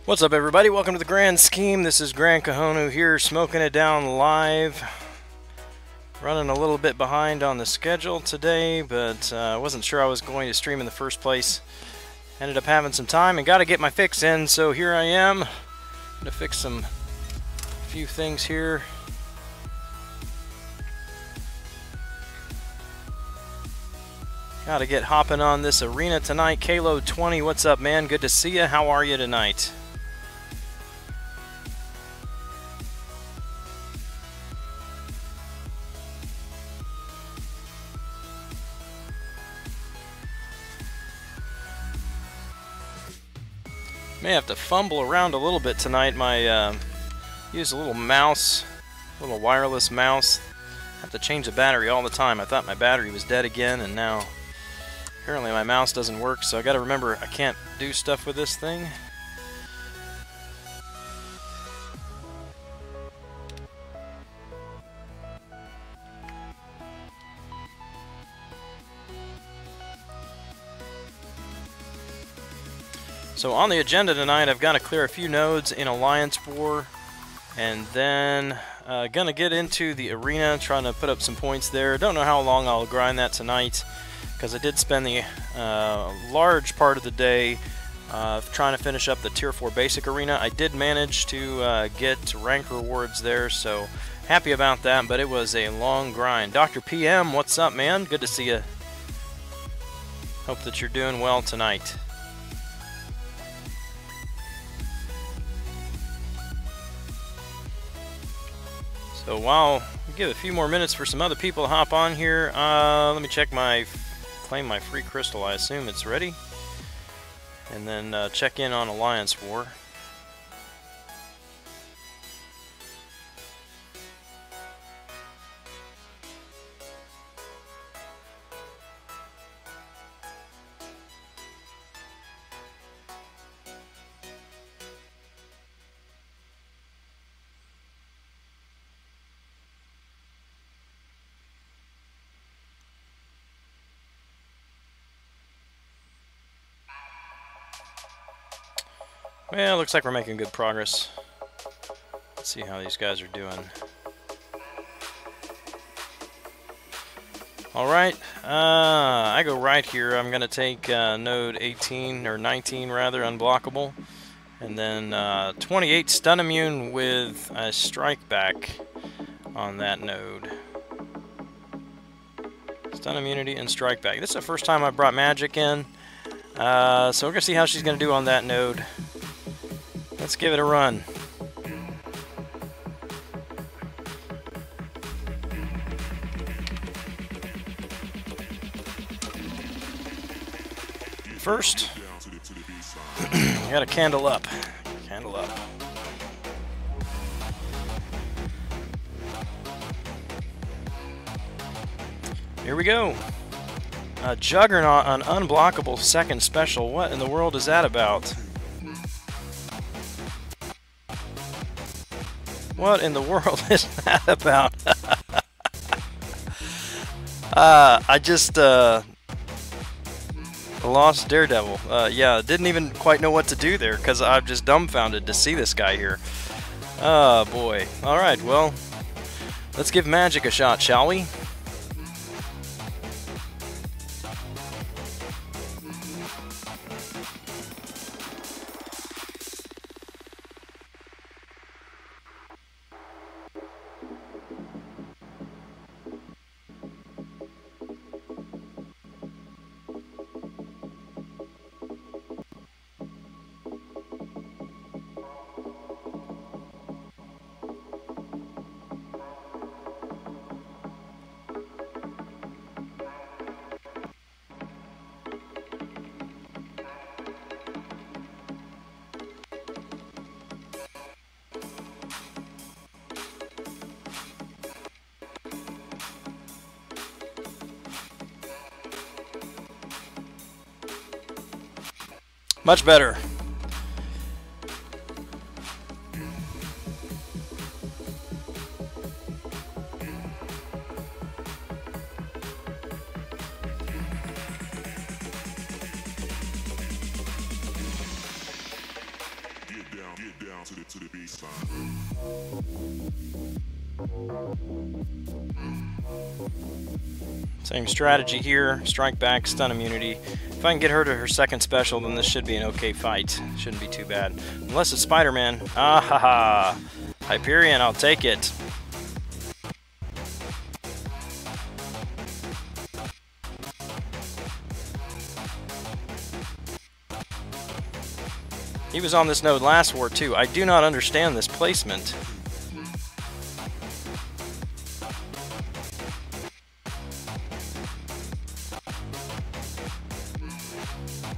What's up, everybody? Welcome to the Grand Scheme. This is Gran here, smoking it down live. Running a little bit behind on the schedule today, but I wasn't sure I was going to stream in the first place. Ended up having some time and got to get my fix in, so here I am. I'm going to fix a few things here. Got to get hopping on this arena tonight. Kalo 20, what's up, man? Good to see you. How are you tonight? May have to fumble around a little bit tonight. Use a little mouse, a little wireless mouse. Have to change the battery all the time. I thought my battery was dead again, and now apparently my mouse doesn't work. So I got to remember I can't do stuff with this thing. So on the agenda tonight, I've got to clear a few nodes in Alliance War, and then gonna get into the arena, trying to put up some points there. Don't know how long I'll grind that tonight, because I did spend the large part of the day trying to finish up the Tier 4 Basic Arena. I did manage to get rank rewards there, so happy about that, but it was a long grind. Dr. PM, what's up, man? Good to see you. Hope that you're doing well tonight. So while we give a few more minutes for some other people to hop on here, let me check claim my free crystal. I assume it's ready. And then check in on Alliance War. Well, looks like we're making good progress. Let's see how these guys are doing. Alright, I go right here. I'm going to take node 18, or 19 rather, unblockable. And then 28 stun immune with a strike back on that node. Stun immunity and strike back. This is the first time I brought magic in. So we're going to see how she's going to do on that node. Let's give it a run. First, we got a candle up. Candle up. Here we go. A Juggernaut on unblockable second special. What in the world is that about? What in the world is that about? I just lost Daredevil. Yeah, didn't even quite know what to do there, because I'm just dumbfounded to see this guy here. Oh boy. Alright, well, let's give magic a shot, shall we? Much better. Same strategy here, strike back, stun immunity. If I can get her to her second special, then this should be an okay fight. Shouldn't be too bad. Unless it's Spider-Man. Ah ha ha! Hyperion, I'll take it. He was on this node last war too. I do not understand this placement.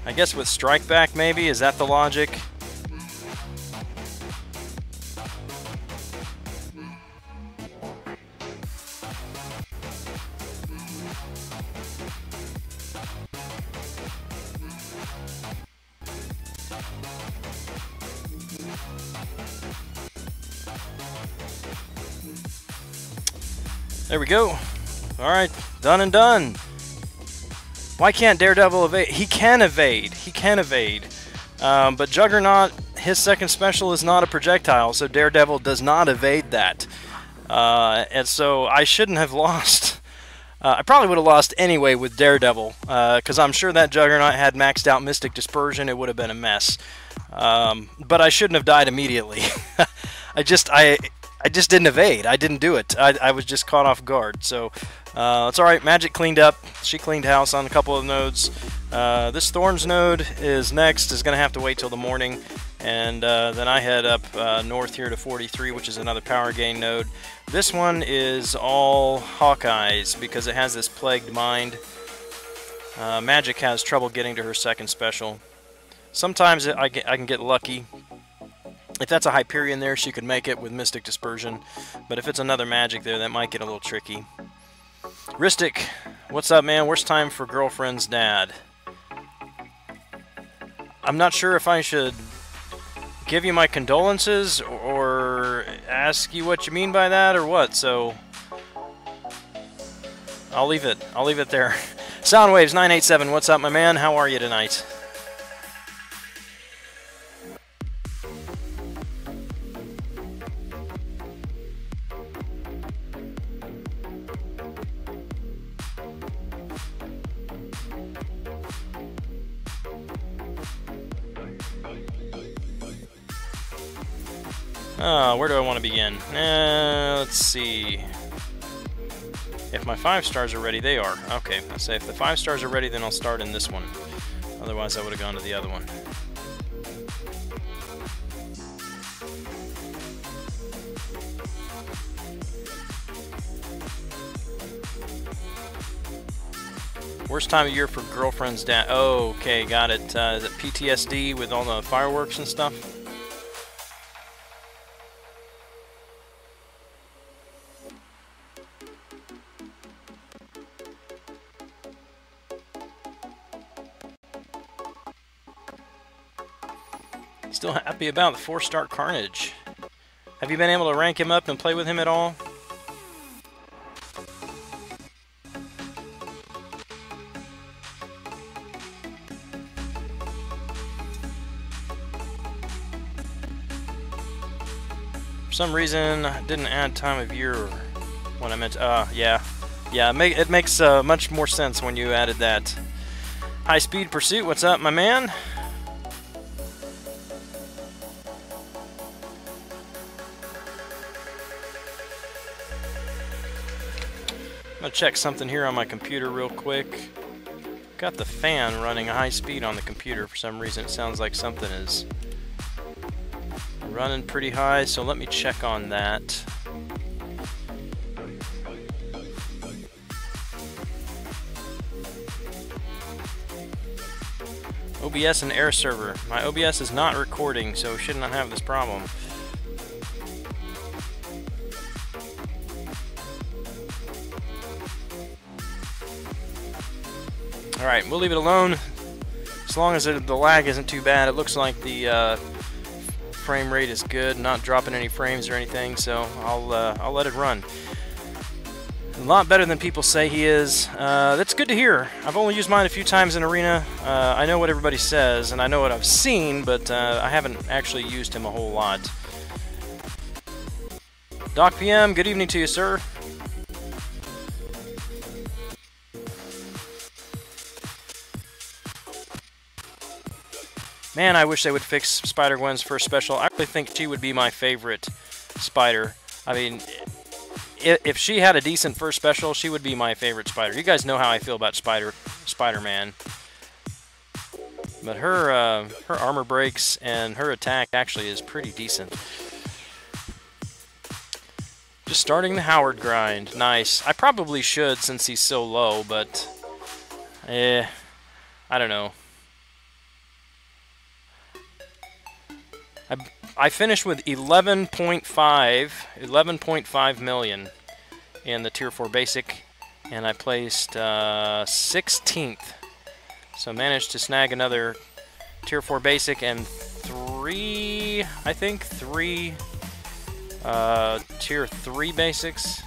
I guess with strike back maybe, is that the logic? There we go. Alright, done and done. Why can't Daredevil evade? He can evade. He can evade. But Juggernaut, his second special is not a projectile, so Daredevil does not evade that. And so I shouldn't have lost. I probably would have lost anyway with Daredevil, because I'm sure that Juggernaut had maxed out Mystic Dispersion. It would have been a mess. But I shouldn't have died immediately. I just didn't evade. I didn't do it. I was just caught off guard. So it's alright. Magic cleaned up. She cleaned house on a couple of nodes. This Thorns node is next. Is going to have to wait till the morning. And then I head up north here to 43, which is another power gain node. This one is all Hawkeyes because it has this Plagued Mind. Magic has trouble getting to her second special. Sometimes I can get lucky. If that's a Hyperion there, she could make it with Mystic Dispersion. But if it's another Magic there, that might get a little tricky. Ristic, what's up, man? Worst time for girlfriend's dad. I'm not sure if I should give you my condolences or ask you what you mean by that or what, so I'll leave it. I'll leave it there. Soundwaves 987, what's up, my man? How are you tonight? Where do I want to begin? Let's see. If my 5 stars are ready, they are. Okay, let's say if the 5 stars are ready, then I'll start in this one. Otherwise, I would have gone to the other one. Worst time of year for girlfriend's dad. Oh, okay, got it. Is it PTSD with all the fireworks and stuff? Still happy about the 4-star Carnage. Have you been able to rank him up and play with him at all? For some reason, I didn't add time of year when I meant to, yeah. It makes much more sense when you added that. High Speed Pursuit, what's up, my man? I'm gonna check something here on my computer real quick. Got the fan running high speed on the computer for some reason. It sounds like something is running pretty high, so let me check on that. OBS and air server. My OBS is not recording, so should not have this problem. Alright, we'll leave it alone. As long as the lag isn't too bad. It looks like the frame rate is good, not dropping any frames or anything, so I'll let it run. A lot better than people say he is. That's good to hear. I've only used mine a few times in Arena. I know what everybody says, and I know what I've seen, but I haven't actually used him a whole lot. Doc PM, good evening to you, sir. Man, I wish they would fix Spider-Gwen's first special. I really think she would be my favorite Spider. I mean, if she had a decent first special, she would be my favorite Spider. You guys know how I feel about Spider-Man. But her armor breaks and her attack actually is pretty decent. Just starting the Howard grind. Nice. I probably should since he's so low, but I don't know. I finished with 11.5 million in the Tier 4 Basic, and I placed 16th. So managed to snag another Tier 4 Basic and three Tier 3 Basics.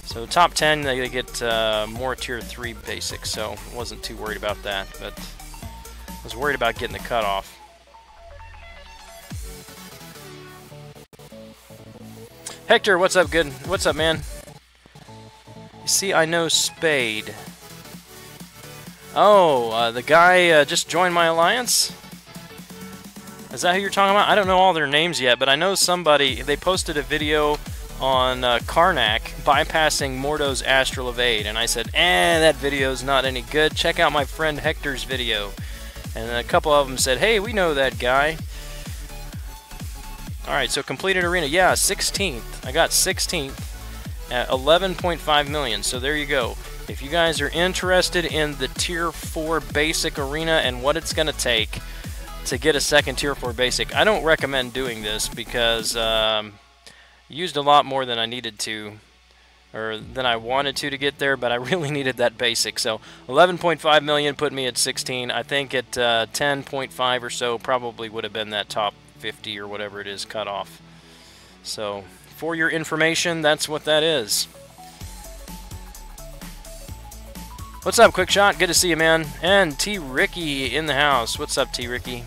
So top 10, they get more Tier 3 Basics, so wasn't too worried about that, but I was worried about getting the cutoff. Hector, what's up, good? What's up, man? You see, I know Spade. Oh, the guy just joined my alliance? Is that who you're talking about? I don't know all their names yet, but I know somebody. They posted a video on Karnak bypassing Mordo's Astral Evade, and I said, that video's not any good. Check out my friend Hector's video. And a couple of them said, hey, we know that guy. Alright, so completed arena. Yeah, 16th. I got 16th at 11.5 million. So there you go. If you guys are interested in the Tier 4 Basic arena and what it's going to take to get a second Tier 4 Basic, I don't recommend doing this because I used a lot more than I needed to, or than I wanted to get there, but I really needed that Basic. So 11.5 million put me at 16. I think at 10.5 or so probably would have been that top 50 or whatever it is cut off. So for your information, that's what that is. What's up, Quick Shot? Good to see you, man. And T Ricky in the house. What's up, T Ricky?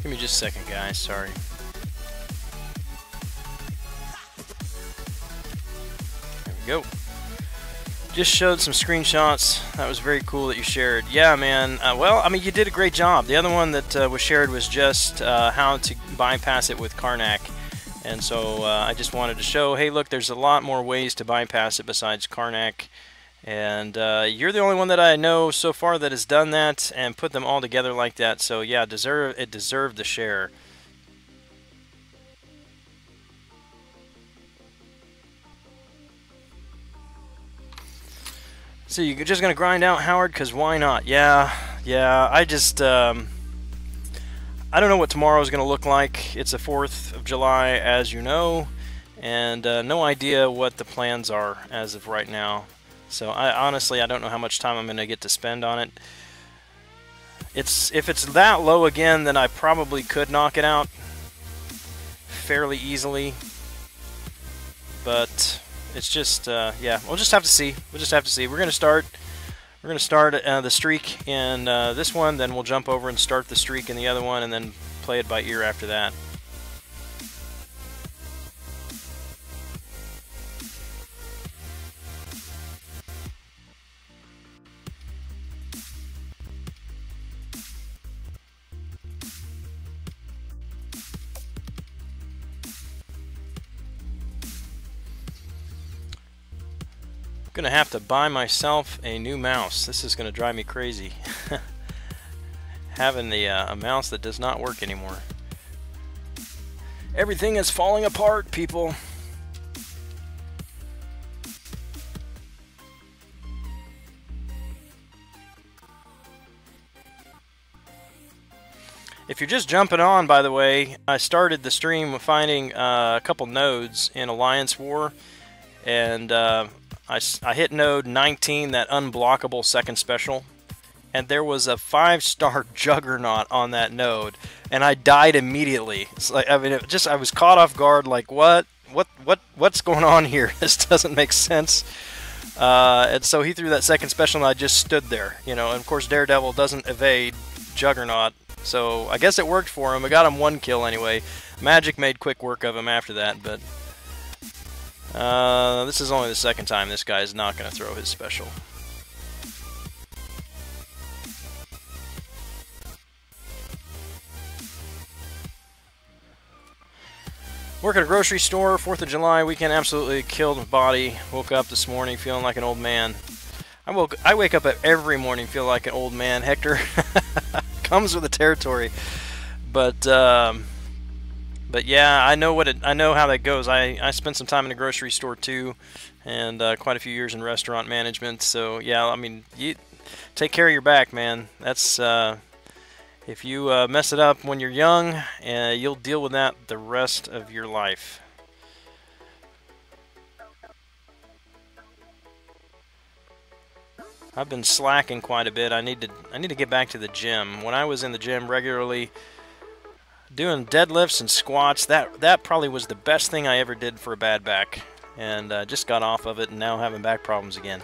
Give me just a second, guys. Sorry. There we go. Just showed some screenshots. That was very cool that you shared. Yeah, man. Well, I mean, you did a great job. The other one that was shared was just how to bypass it with Karnak. And so I just wanted to show, hey, look, there's a lot more ways to bypass it besides Karnak. And you're the only one that I know so far that has done that and put them all together like that. So yeah, it deserved the share. So you're just gonna grind out Howard, cause why not? Yeah. I just I don't know what tomorrow is gonna look like. It's the 4th of July, as you know, and no idea what the plans are as of right now. So honestly, I don't know how much time I'm going to get to spend on it. If it's that low again, then I probably could knock it out fairly easily. But it's just, yeah, we'll just have to see. We'll just have to see. We're going to start the streak in this one, then we'll jump over and start the streak in the other one, and then play it by ear after that. Gonna have to buy myself a new mouse. This is gonna drive me crazy. Having a mouse that does not work anymore. Everything is falling apart, people. If you're just jumping on, by the way, I started the stream with finding a couple nodes in Alliance War, and I hit node 19, that unblockable second special, and there was a 5-star juggernaut on that node, and I died immediately. It's like, I mean, I was caught off guard, like, what's going on here? This doesn't make sense. And so he threw that second special, and I just stood there, you know. And of course, Daredevil doesn't evade Juggernaut. So I guess it worked for him. I got him 1 kill anyway. Magic made quick work of him after that, but this is only the second time this guy is not going to throw his special. Work at a grocery store, 4th of July weekend, absolutely killed my body. Woke up this morning feeling like an old man. I wake up every morning feeling like an old man, Hector. Comes with the territory, but yeah, I know how that goes. I spent some time in a grocery store too, and quite a few years in restaurant management. So yeah, I mean, you take care of your back, man. That's if you mess it up when you're young, you'll deal with that the rest of your life. I've been slacking quite a bit. I need to get back to the gym. When I was in the gym regularly doing deadlifts and squats, that probably was the best thing I ever did for a bad back. And just got off of it and now having back problems again.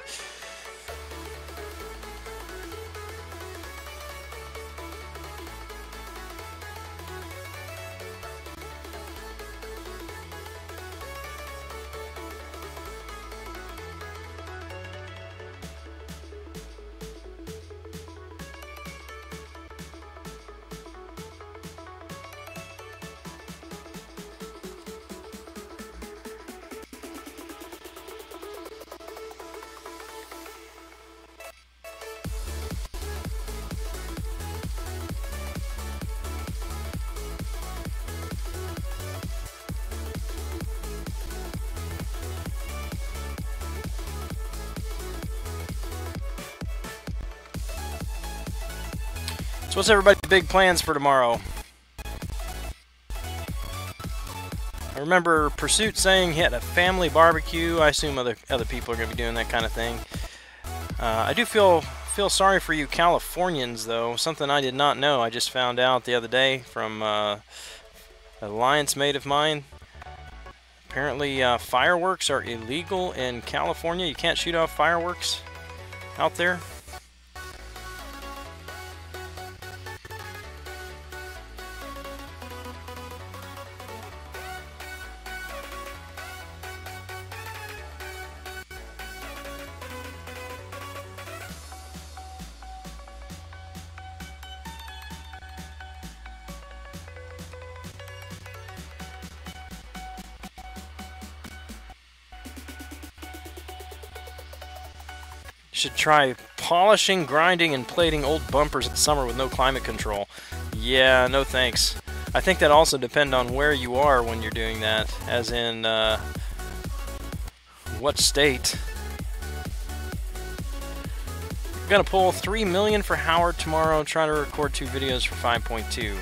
So what's everybody's big plans for tomorrow? I remember Pursuit saying he had a family barbecue. I assume other people are going to be doing that kind of thing. I do feel sorry for you Californians, though. Something I did not know. I just found out the other day from an alliance mate of mine. Apparently fireworks are illegal in California. You can't shoot off fireworks out there. Should try polishing, grinding, and plating old bumpers in the summer with no climate control. Yeah, no thanks. I think that also depends on where you are when you're doing that, as in what state. Gonna pull 3 million for Howard tomorrow, trying to record 2 videos for 5.2.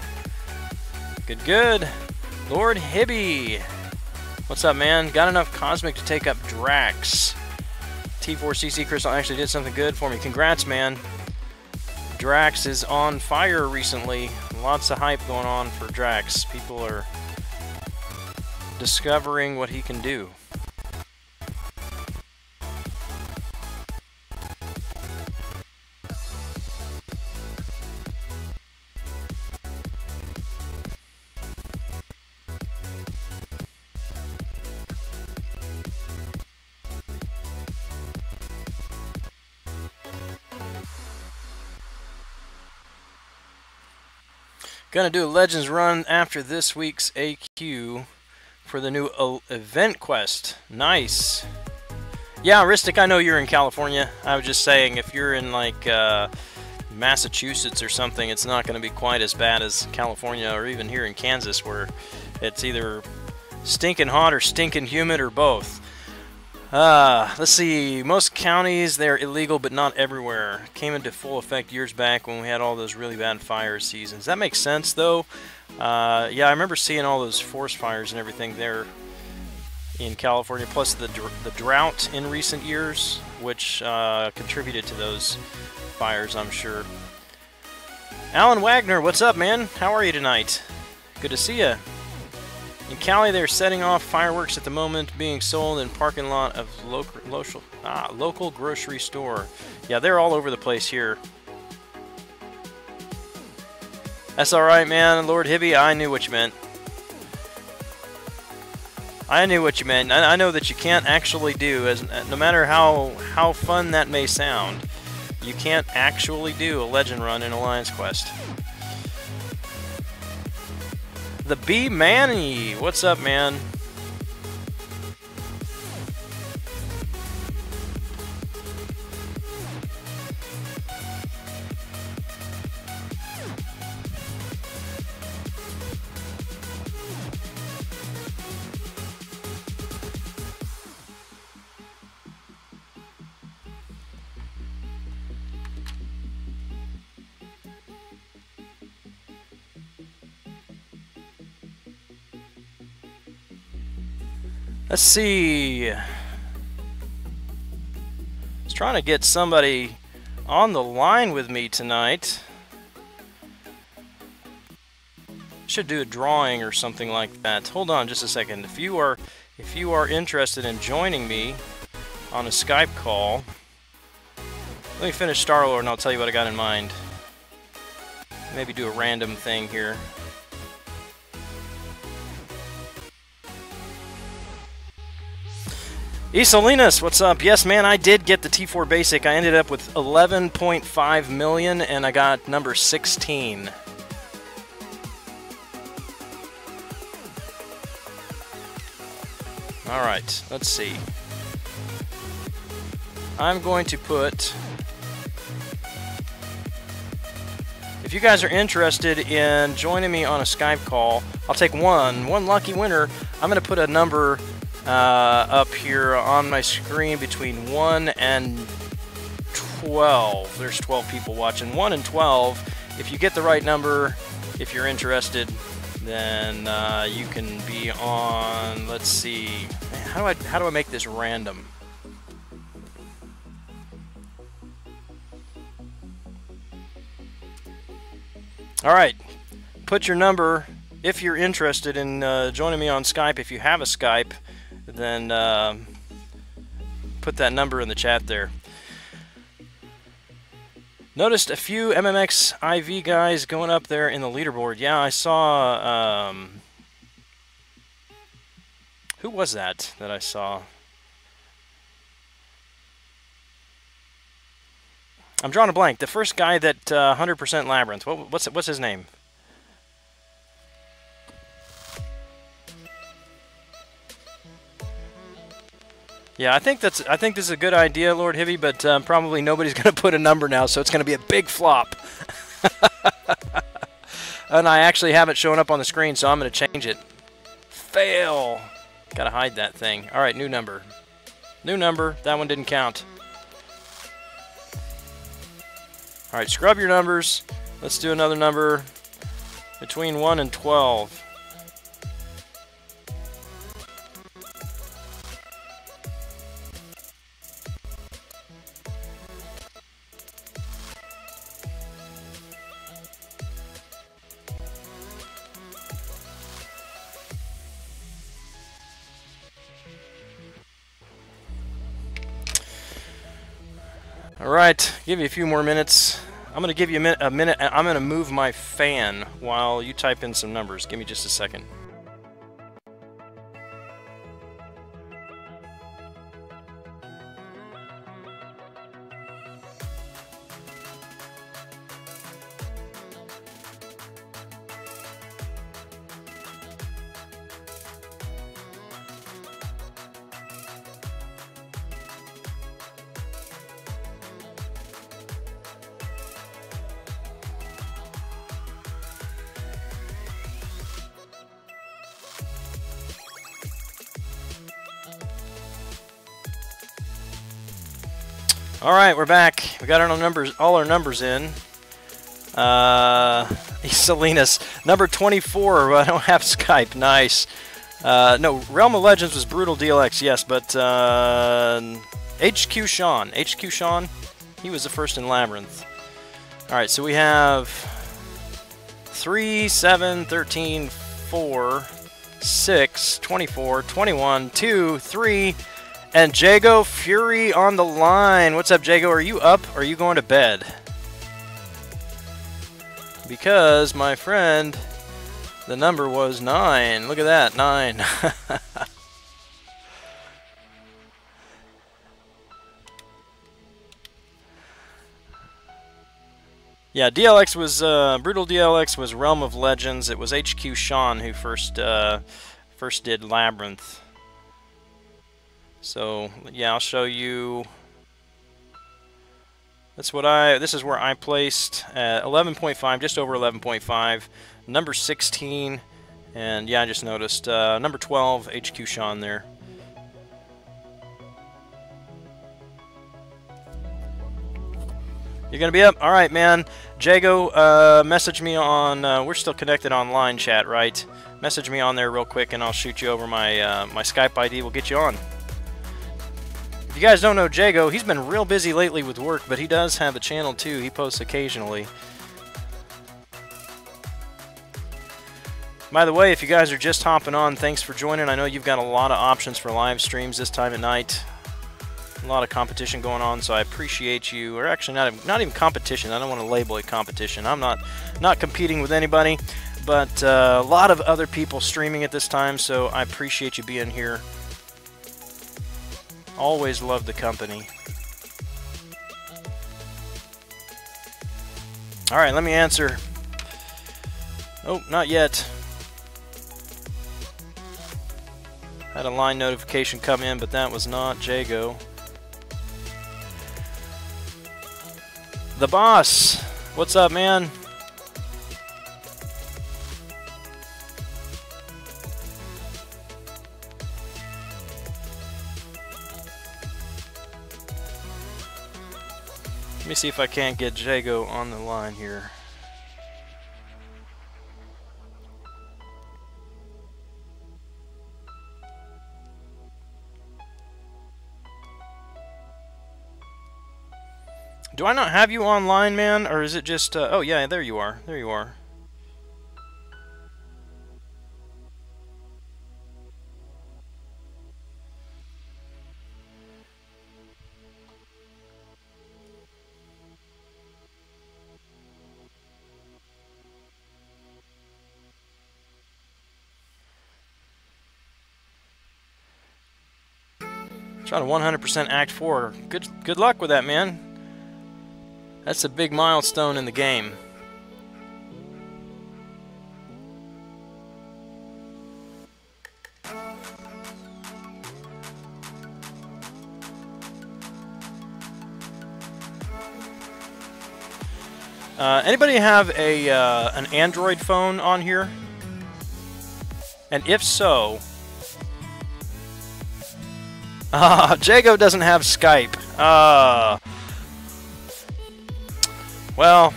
Good. Lord Hibby. What's up, man? Got enough Cosmic to take up Drax. T4CC Crystal actually did something good for me. Congrats, man. Drax is on fire recently. Lots of hype going on for Drax. People are discovering what he can do. Gonna do a Legends run after this week's AQ for the new event quest. Nice. Yeah, Ristic, I know you're in California. I was just saying, if you're in like Massachusetts or something, it's not going to be quite as bad as California or even here in Kansas, where It's either stinking hot or stinking humid or both. Let's see. Most counties, they're illegal, but not everywhere. Came into full effect years back when we had all those really bad fire seasons. That makes sense, though. Yeah, I remember seeing all those forest fires and everything there in California, plus the drought in recent years, which contributed to those fires, I'm sure. Alan Wagner, what's up, man? How are you tonight? Good to see you. In Cali, they're setting off fireworks at the moment, being sold in parking lot of local grocery store. Yeah, they're all over the place here. That's all right, man. Lord Hibby, I knew what you meant. I knew what you meant. I know that you can't actually do, no matter how fun that may sound, you can't actually do a legend run in Alliance Quest. The B Manny, what's up, man? Let's see. I was trying to get somebody on the line with me tonight. Should do a drawing or something like that. Hold on just a second. If you are interested in joining me on a Skype call, let me finish Star-Lord and I'll tell you what I got in mind. Maybe do a random thing here. Isolinas, what's up? Yes, man, I did get the T4 Basic. I ended up with 11.5 million, and I got number 16. All right, let's see. I'm going to put... If you guys are interested in joining me on a Skype call, I'll take one lucky winner. I'm going to put a number... up here on my screen between 1 and 12. There's 12 people watching. 1 and 12. If you get the right number, if you're interested, then you can be on. Let's see. Man, how do I make this random? All right. Put your number if you're interested in joining me on Skype. If you have a Skype, then put that number in the chat there. Noticed a few MMX IV guys going up there in the leaderboard. Yeah, I saw... who was that I saw? I'm drawing a blank. The first guy that 100% Labyrinth. What's his name? Yeah, I think this is a good idea, Lord Hibby, but probably nobody's going to put a number now, so it's going to be a big flop. And I actually have it showing up on the screen, so I'm going to change it. Fail. Got to hide that thing. All right, new number. New number. That one didn't count. All right, scrub your numbers. Let's do another number between 1 and 12. All right, give you a few more minutes. I'm going to give you a minute. I'm going to move my fan while you type in some numbers. Give me just a second. All right, we're back. We got our numbers, all our numbers in. Salinas, number 24. I don't have Skype. Nice. No, Realm of Legends was Brutal DLX. Yes, but HQ Sean. HQ Sean. He was the first in Labyrinth. All right, so we have 3, 7, 13, 4, 6, 24, 21, 2, 3, and Jago Fury on the line. What's up, Jago? Are you up or are you going to bed? Because, my friend, the number was 9. Look at that, 9. Yeah, DLX was Brutal DLX was Realm of Legends. It was HQ Sean who first did Labyrinth. So yeah, I'll show you. This is where I placed 11.5, just over 11.5, number 16, and yeah, I just noticed number 12, HQ Sean there. You're gonna be up? All right, man. Jago, message me on. We're still connected online chat, right? Message me on there real quick, and I'll shoot you over my my Skype ID. We'll get you on. If you guys don't know Jago, he's been real busy lately with work, but he does have a channel too. He posts occasionally. By the way, if you guys are just hopping on, thanks for joining. I know you've got a lot of options for live streams this time at night. A lot of competition going on, so I appreciate you. Or actually, not even competition. I don't want to label it competition. I'm not competing with anybody, but a lot of other people streaming at this time, so I appreciate you being here. Always love the company. All right, let me answer. Oh, not yet. Had a line notification come in, but that was not Jago. The boss, what's up, man? Let me see if I can't get Jago on the line here. Do I not have you online, man? Or is it just... oh, yeah, there you are. There you are. Trying to 100% Act 4. Good luck with that, man. That's a big milestone in the game. Anybody have an Android phone on here? And if so... Jago doesn't have Skype. Well,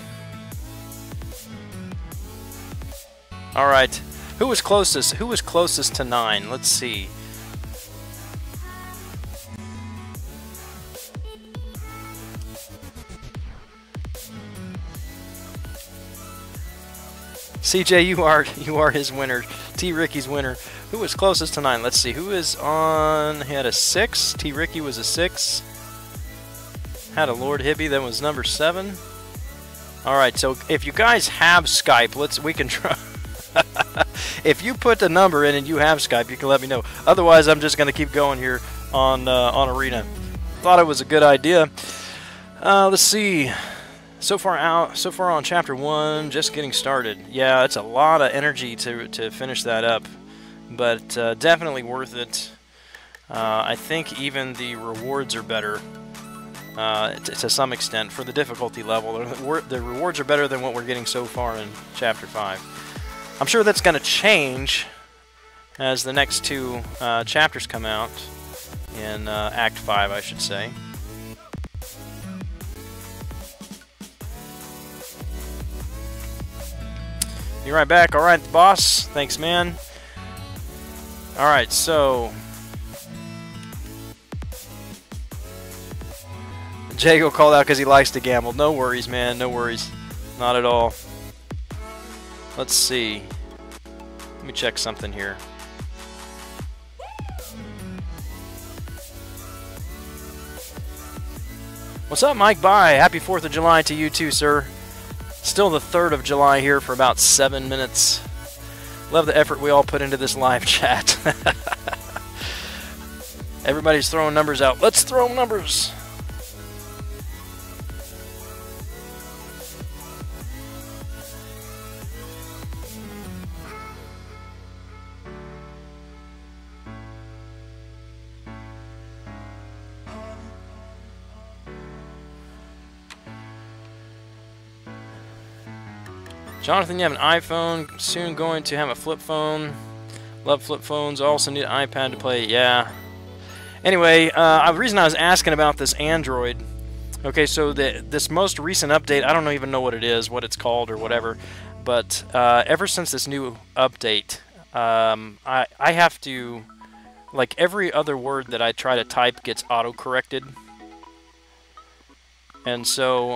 all right. Who was closest? Who was closest to 9? Let's see. CJ, you are his winner. T Ricky's winner. Who was closest to 9? Let's see. Who is on? He had a 6. T Ricky was a 6. Had a Lord Hibby that was number 7. All right, so if you guys have Skype, we can try. If you put the number in and you have Skype, you can let me know. Otherwise, I'm just going to keep going here on Arena. Thought it was a good idea. Let's see. So far on Chapter 1, just getting started. Yeah, it's a lot of energy to finish that up, but definitely worth it. I think even the rewards are better. To some extent, for the difficulty level. The rewards are better than what we're getting so far in Chapter 5. I'm sure that's going to change as the next 2 chapters come out in Act 5, I should say. Be right back. All right, boss. Thanks, man. All right, so Jago called out because he likes to gamble. No worries, man. No worries. Not at all. Let's see. Let me check something here. What's up, Mike? Bye. Happy 4th of July to you too, sir. Still the 3rd of July here for about 7 minutes. Love the effort we all put into this live chat. Everybody's throwing numbers out. Let's throw numbers. Jonathan, you have an iPhone, soon going to have a flip phone. Love flip phones, also need an iPad to play. Yeah. Anyway, the reason I was asking about this Android, okay, so this most recent update, I don't even know what it is, what it's called or whatever, but ever since this new update, I have to, like, every other word that I try to type gets auto-corrected. And so,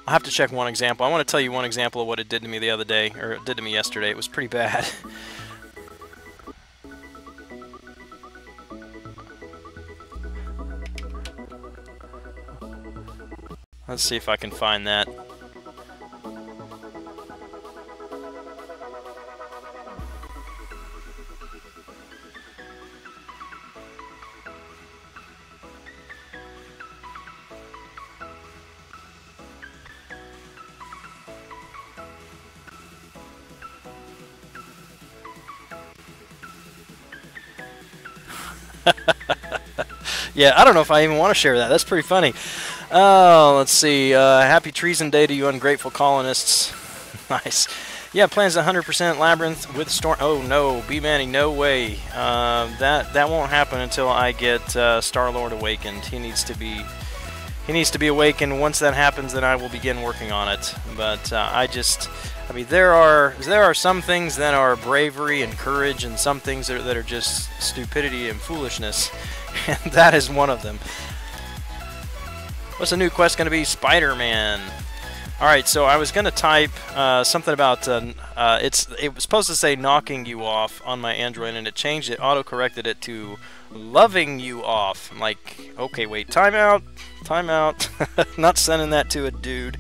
I'll have to check one example. I want to tell you one example of what it did to me the other day, or it did to me yesterday. It was pretty bad. Let's see if I can find that. Yeah, I don't know if I even want to share that. That's pretty funny. Oh, let's see. Happy Treason Day to you ungrateful colonists. Nice. Yeah, plans 100% Labyrinth with Storm. Oh, no. B-Manny, no way. That won't happen until I get Star-Lord awakened. He needs to be awakened. Once that happens, then I will begin working on it. But I mean, there are some things that are bravery and courage, and some things that are just stupidity and foolishness, and that is one of them. What's the new quest going to be? Spider-Man. All right, so I was going to type something about it was supposed to say knocking you off on my Android, and it changed it, auto-corrected it to loving you off. I'm like, okay, wait, timeout, timeout. Not sending that to a dude.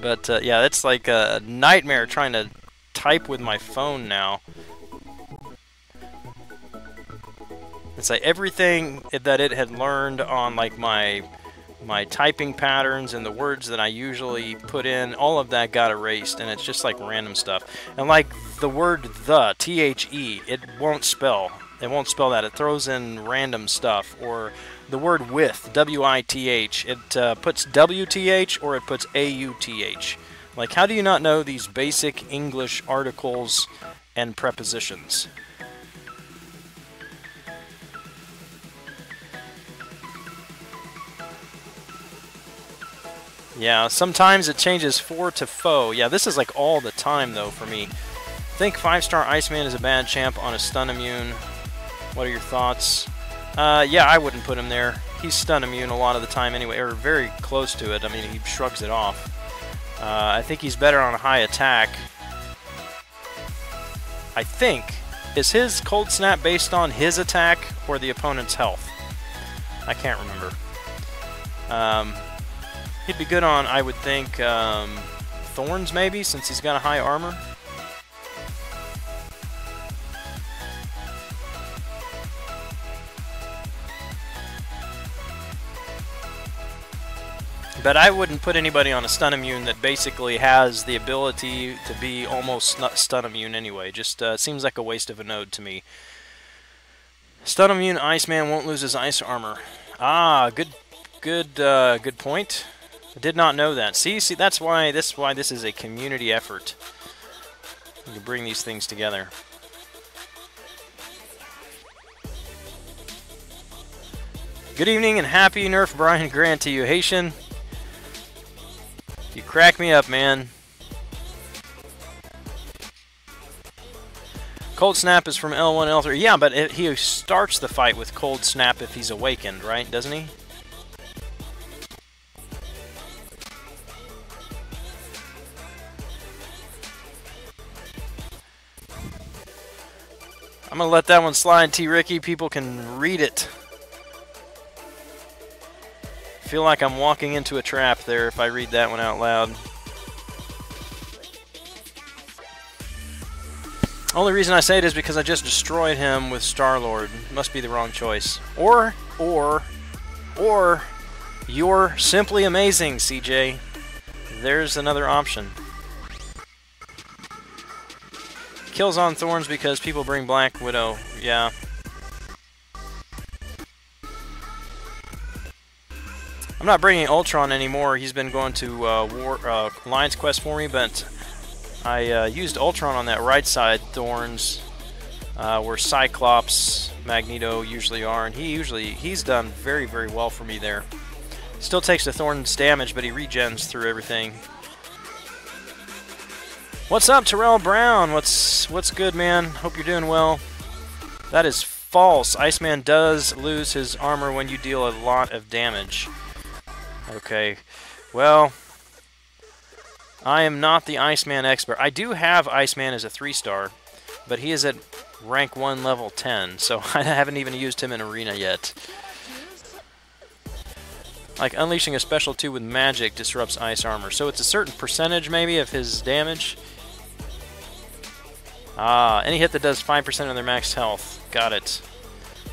But yeah, it's like a nightmare trying to type with my phone now. It's like everything that it had learned on like my typing patterns and the words that I usually put in, all of that got erased, and it's just like random stuff. And like the word the, T-H-E, it won't spell. It won't spell that. It throws in random stuff. Or the word with, W-I-T-H, it puts W-T-H or it puts A-U-T-H. Like, how do you not know these basic English articles and prepositions? Yeah, sometimes it changes for to foe. Yeah, this is like all the time, though, for me. Think 5-star Iceman is a bad champ on a stun immune. What are your thoughts? Yeah, I wouldn't put him there. He's stun immune a lot of the time anyway, or very close to it. I mean, he shrugs it off. I think he's better on a high attack. I think. Is his Cold Snap based on his attack or the opponent's health? I can't remember. He'd be good on, I would think, Thorns maybe, since he's got a high armor. But I wouldn't put anybody on a stun immune that basically has the ability to be almost stun immune anyway. Just seems like a waste of a node to me. Stun immune Iceman won't lose his ice armor. Ah, good point. I did not know that. See, that's why this is a community effort. You bring these things together. Good evening and happy Nerf Brian Grant to you, Haitian. You crack me up, man. Cold Snap is from L1, L3. Yeah, but he starts the fight with Cold Snap if he's awakened, right? Doesn't he? I'm going to let that one slide, T. Ricky. People can read it. I feel like I'm walking into a trap there if I read that one out loud. Only reason I say it is because I just destroyed him with Star-Lord. Must be the wrong choice. Or, you're simply amazing, CJ. There's another option. Kills on Thorns because people bring Black Widow. Yeah. I'm not bringing Ultron anymore. He's been going to Alliance Quest for me, but I used Ultron on that right side, Thorns, where Cyclops, Magneto usually are, and he's done very, very well for me there. Still takes the Thorns damage, but he regens through everything. What's up, Terrell Brown? What's good, man? Hope you're doing well. That is false. Iceman does lose his armor when you deal a lot of damage. Okay, well, I am not the Iceman expert. I do have Iceman as a 3-star, but he is at rank 1, level 10, so I haven't even used him in Arena yet. Like, unleashing a special 2 with magic disrupts ice armor, so it's a certain percentage, maybe, of his damage. Any hit that does 5% of their max health. Got it.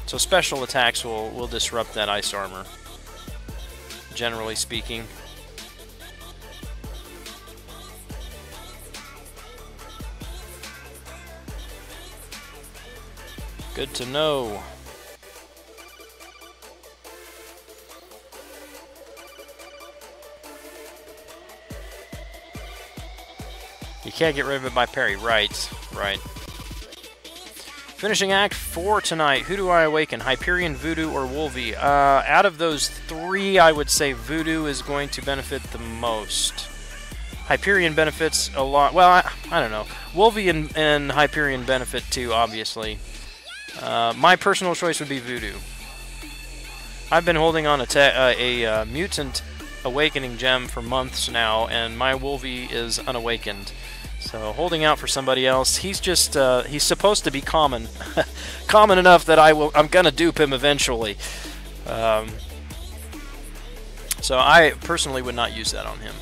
So special attacks will disrupt that ice armor, generally speaking. Good to know. You can't get rid of it by parry. Right, right. Finishing Act 4 tonight. Who do I awaken? Hyperion, Voodoo, or Wolvie? Out of those 3, I would say Voodoo is going to benefit the most. Hyperion benefits a lot. Well, I don't know. Wolvie and Hyperion benefit too, obviously. My personal choice would be Voodoo. I've been holding on a Mutant Awakening gem for months now, and my Wolvie is unawakened. So holding out for somebody else. He's just he's supposed to be common, common enough that I'm gonna dupe him eventually. So I personally would not use that on him.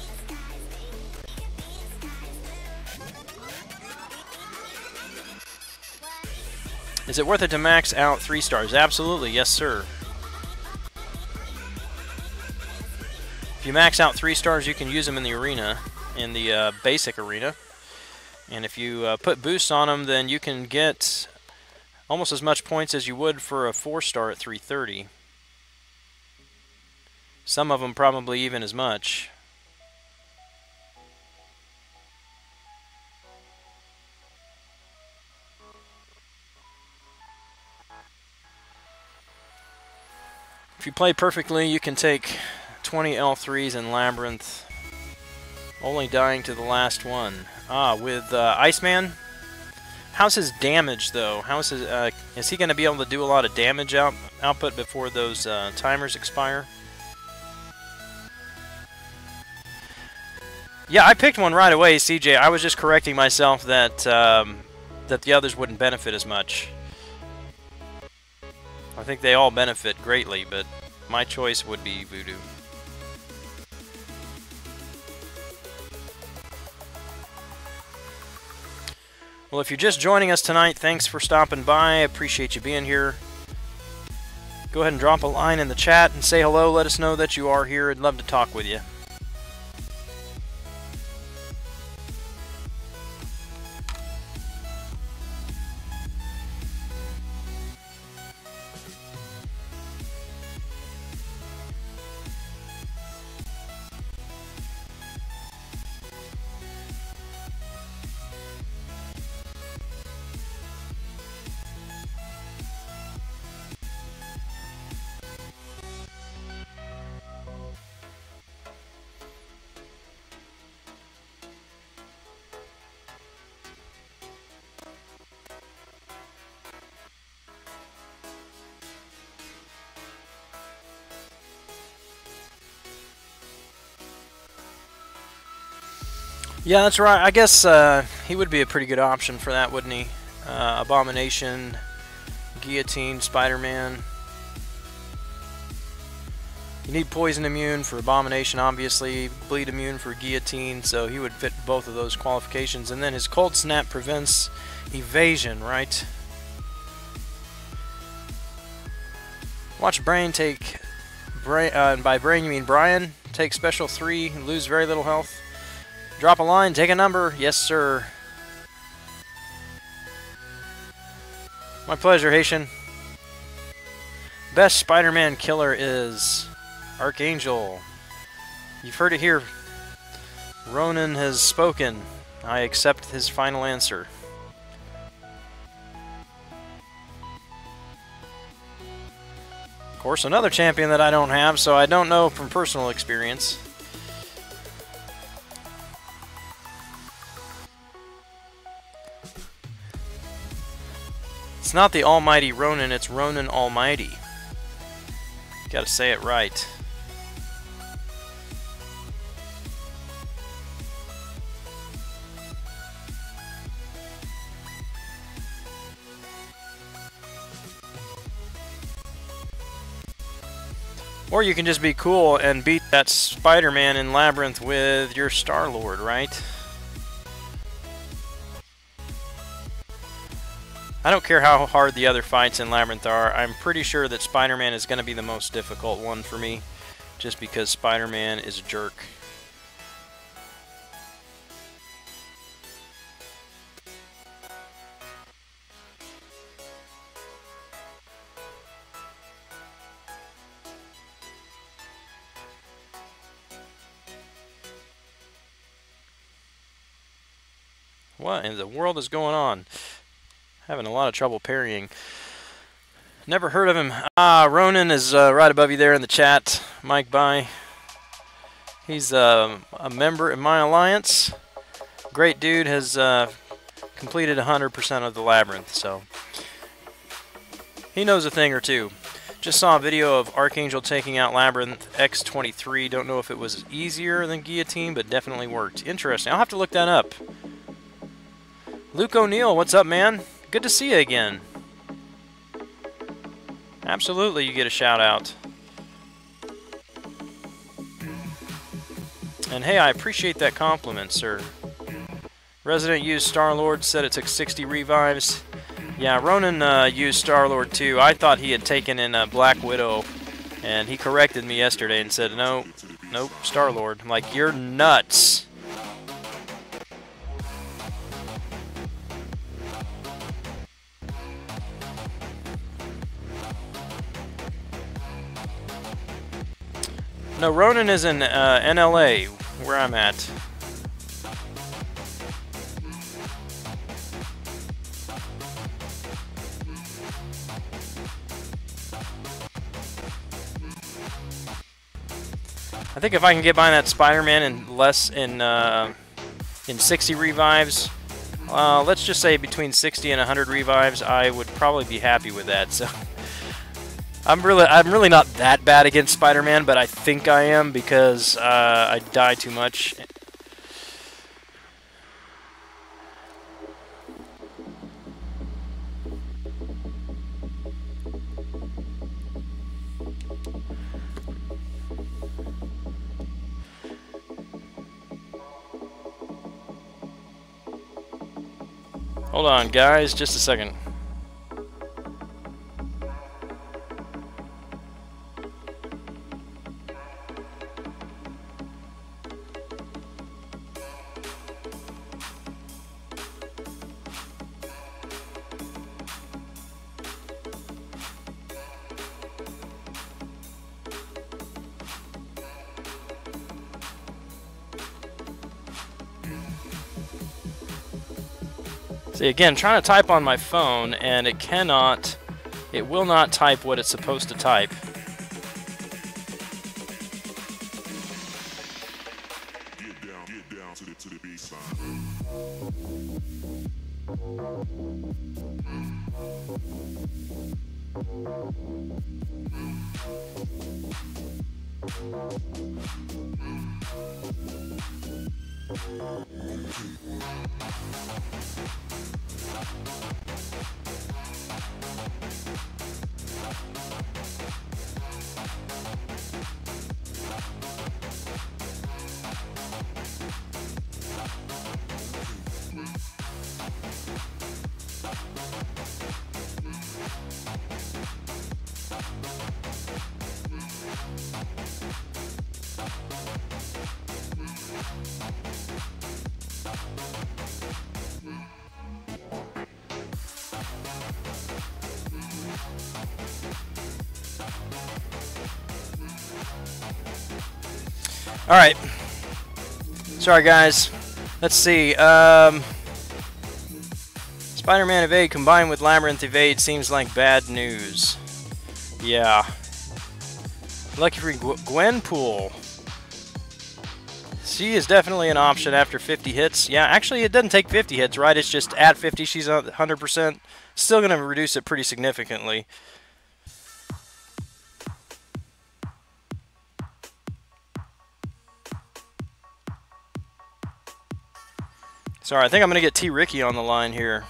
Is it worth it to max out 3 stars? Absolutely, yes sir. If you max out 3 stars, you can use them in the arena, in the basic arena. And if you put boosts on them, then you can get almost as much points as you would for a 4-star at 330. Some of them probably even as much. If you play perfectly, you can take 20 L3s in Labyrinth, only dying to the last one. With Iceman, how's his damage though? How's his? Is he going to be able to do a lot of damage output before those timers expire? Yeah, I picked one right away, CJ. I was just correcting myself that that the others wouldn't benefit as much. I think they all benefit greatly, but my choice would be Voodoo. Well, if you're just joining us tonight, thanks for stopping by. I appreciate you being here. Go ahead and drop a line in the chat and say hello. Let us know that you are here. I'd love to talk with you. Yeah, that's right. I guess he would be a pretty good option for that, wouldn't he? Abomination, Guillotine, Spider-Man. You need Poison Immune for Abomination, obviously. Bleed Immune for Guillotine, so he would fit both of those qualifications. And then his Cold Snap prevents evasion, right? Watch Brain take... and by Brain you mean Brian. Take Special 3, lose very little health. Drop a line, take a number. Yes, sir. My pleasure, Haitian. Best Spider-Man killer is Archangel. You've heard it here. Ronan has spoken. I accept his final answer. Of course, another champion that I don't have, so I don't know from personal experience. It's not the Almighty Ronan, it's Ronan Almighty. You gotta say it right. Or you can just be cool and beat that Spider-Man in Labyrinth with your Star-Lord, right? I don't care how hard the other fights in Labyrinth are. I'm pretty sure that Spider-Man is going to be the most difficult one for me, just because Spider-Man is a jerk. What in the world is going on? Having a lot of trouble parrying. Never heard of him. Ronan is right above you there in the chat. Mike Bye. He's a member in my alliance. Great dude, has completed 100% of the Labyrinth, so he knows a thing or two. Just saw a video of Archangel taking out Labyrinth X23. Don't know if it was easier than Guillotine, but definitely worked. Interesting. I'll have to look that up. Luke O'Neill, what's up, man? Good to see you again. Absolutely, you get a shout out. And hey, I appreciate that compliment, sir. Resident used Star-Lord, said it took 60 revives. Yeah, Ronan used Star-Lord too. I thought he had taken in Black Widow, and he corrected me yesterday and said, no, nope, Star-Lord. I'm like, you're nuts. No, Ronan is in NLA, where I'm at. I think if I can get by that Spider-Man in 60 revives, let's just say between 60 and 100 revives, I would probably be happy with that. So. I'm really not that bad against Spider-Man, but I think I am because I die too much. Hold on, guys, just a second. See, again, trying to type on my phone, and it will not type what it's supposed to type. Get down to the baseline. All right. Sorry, guys. Let's see. Spider-Man Evade combined with Labyrinth Evade seems like bad news. Yeah. Lucky for Gwenpool. She is definitely an option after 50 hits. Yeah, actually, it doesn't take 50 hits, right? It's just at 50, she's 100%. Still going to reduce it pretty significantly. Sorry, I think I'm going to get T. Ricky on the line here.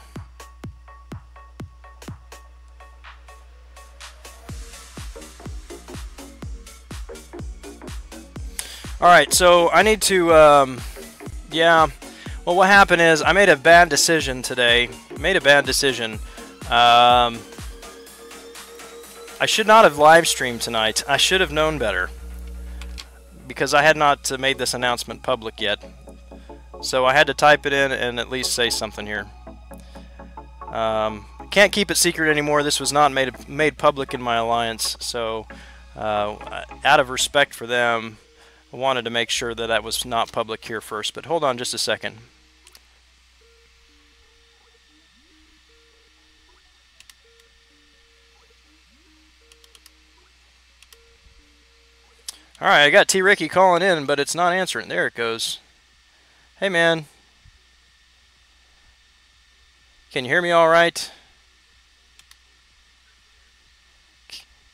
Alright, so I need to, yeah, well, what happened is I made a bad decision today. I should not have live streamed tonight. I should have known better, because I had not made this announcement public yet. So I had to type it in and at least say something here. Can't keep it secret anymore. This was not made public in my alliance, so out of respect for them, I wanted to make sure that that was not public here first. But hold on just a second. Alright, I got T. Ricky calling in, but it's not answering. There it goes. Hey, man. Can you hear me all right?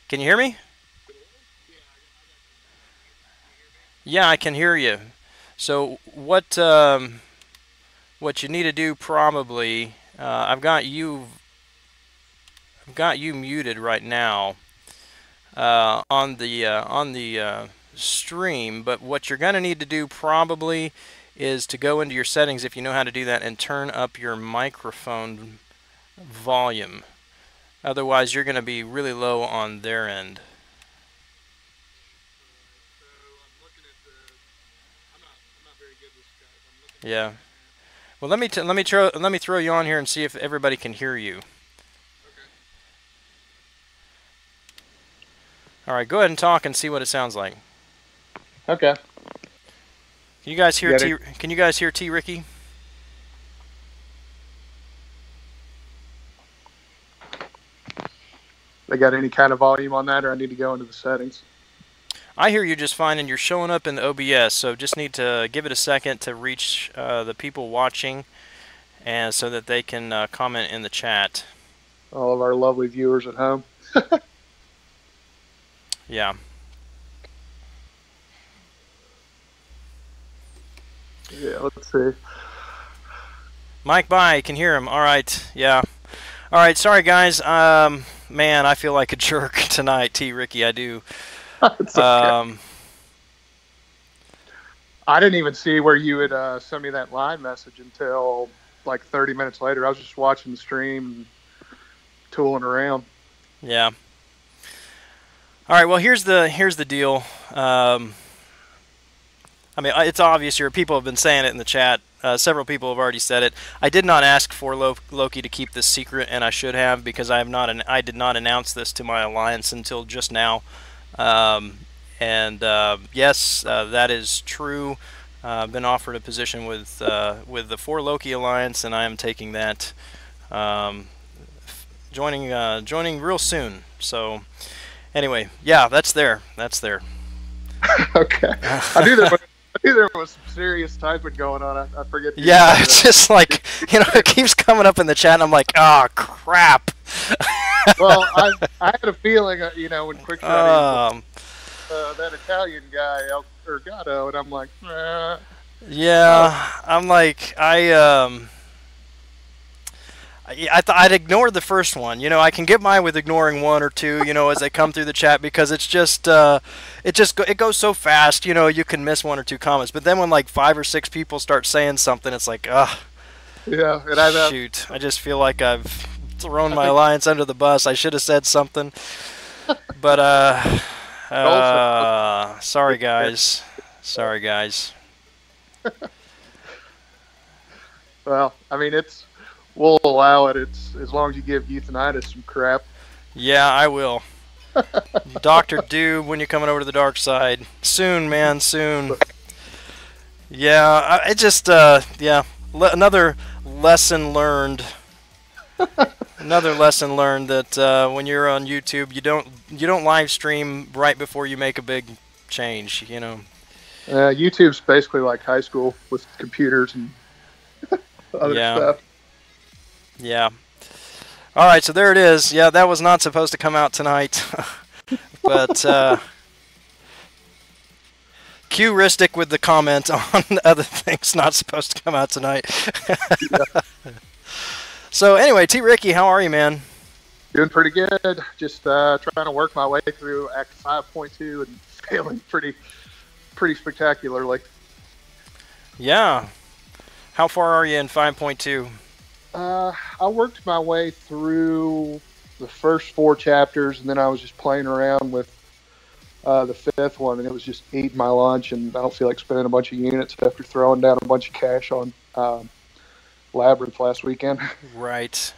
Can you hear me? Yeah, I can hear you. So what you need to do probably, I've got you muted right now on the stream. But what you're gonna need to do probably is to go into your settings, if you know how to do that, and turn up your microphone volume. Otherwise, you're gonna be really low on their end. Yeah. Well, let me throw you on here and see if everybody can hear you. All right, go ahead and talk and see what it sounds like. Okay. Can you guys hear T? Can you guys hear T. Ricky? They got any kind of volume on that, or I need to go into the settings? I hear you just fine, and you're showing up in the OBS, so just need to give it a second to reach the people watching, and so that they can comment in the chat. All of our lovely viewers at home. Yeah. Yeah, let's see. Mike, bye. Can hear him. All right. Yeah. All right. Sorry, guys. Man, I feel like a jerk tonight, T. Ricky. I do. It's okay. I didn't even see where you would send me that line message until like 30 minutes later. I was just watching the stream and tooling around. Yeah. All right. Well, here's the deal. I mean, it's obvious here. People have been saying it in the chat. Several people have already said it. I did not ask for Loki to keep this secret, and I should have, because I did not announce this to my alliance until just now. Yes, that is true. I've been offered a position with the 4 Loki alliance, and I am taking that. Joining real soon. So, anyway, yeah, that's there. That's there. Okay. I knew there was some serious typing going on. I forget. Yeah, it's just like, you know, it keeps coming up in the chat, and I'm like, oh, crap. Well, I had a feeling, you know, when Quick that Italian guy, Gatto, and I'm like, Yeah, I'm like I'd ignored the first one. You know, I can get by with ignoring one or two, you know, as they come through the chat because it's just it goes so fast. You know, you can miss one or two comments, but then when like 5 or 6 people start saying something, it's like, ugh, Yeah, and I shoot. I just feel like I've thrown I my think alliance under the bus. I should have said something, but also sorry guys, sorry guys. well, I mean we'll allow it. It's as long as you give Euthanitis some crap. Yeah, I will. Dr. Doob, when you're coming over to the dark side. Soon, man, soon. Yeah, it just, yeah, another lesson learned. Another lesson learned that when you're on YouTube, you don't live stream right before you make a big change, you know. YouTube's basically like high school with computers and other stuff. Yeah. All right, so there it is. Yeah, that was not supposed to come out tonight. But Q-ristic with the comment on other things not supposed to come out tonight. So anyway, T. Ricky, how are you, man? Doing pretty good. Just trying to work my way through Act 5.2 and failing pretty spectacularly. Yeah. How far are you in 5.2? I worked my way through the first 4 chapters, and then I was just playing around with the 5th one, and it was just eating my lunch, and I don't feel like spending a bunch of units after throwing down a bunch of cash on Labyrinth last weekend. Right.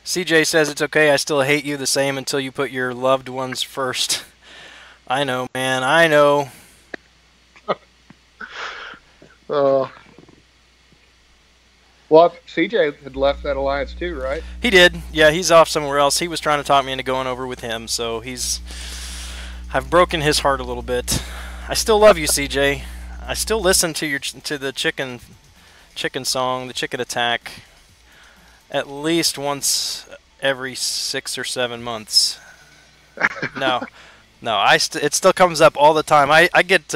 CJ says it's okay, I still hate you the same until you put your loved ones first. I know, man, I know. Well, CJ had left that alliance too, right? He did. Yeah, he's off somewhere else. He was trying to talk me into going over with him, so I've broken his heart a little bit. I still love you, CJ. I still listen to the chicken song, the chicken attack, at least once every 6 or 7 months. No, it still comes up all the time. I get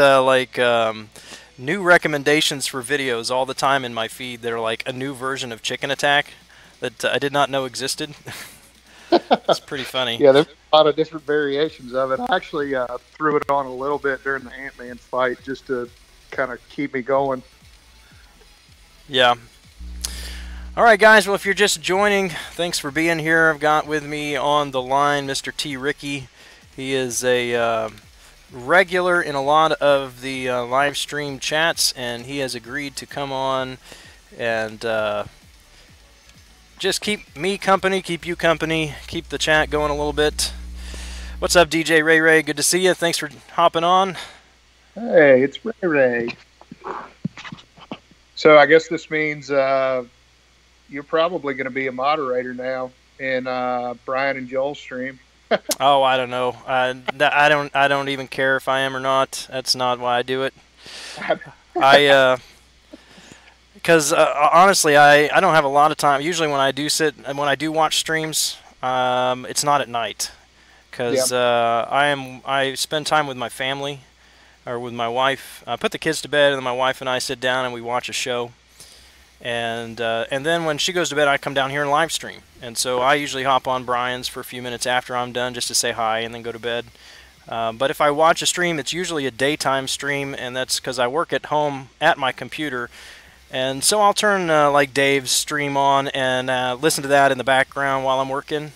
new recommendations for videos all the time in my feed that are like a new version of Chicken Attack that I did not know existed. It's pretty funny. Yeah, there's a lot of different variations of it. I actually threw it on a little bit during the Ant-Man fight just to kind of keep me going. Yeah. All right, guys. Well, if you're just joining, thanks for being here. I've got with me on the line Mr. T. Ricky. He is a regular in a lot of the live stream chats, and he has agreed to come on and just keep me company, keep you company, keep the chat going a little bit. What's up, DJ Ray Ray? Good to see you. Thanks for hopping on. Hey, it's Ray Ray. So I guess this means you're probably going to be a moderator now in Brian and Joel's stream. Oh, I don't know. I don't even care if I am or not. That's not why I do it. Because honestly, I don't have a lot of time. Usually, when I do watch streams, it's not at night, because I spend time with my family or with my wife. I put the kids to bed, and then my wife and I sit down and we watch a show. And then when she goes to bed, I come down here and live stream. And so I usually hop on Brian's for a few minutes after I'm done just to say hi and then go to bed. But if I watch a stream, it's usually a daytime stream, and that's because I work at home at my computer. And so I'll turn like Dave's stream on and listen to that in the background while I'm working.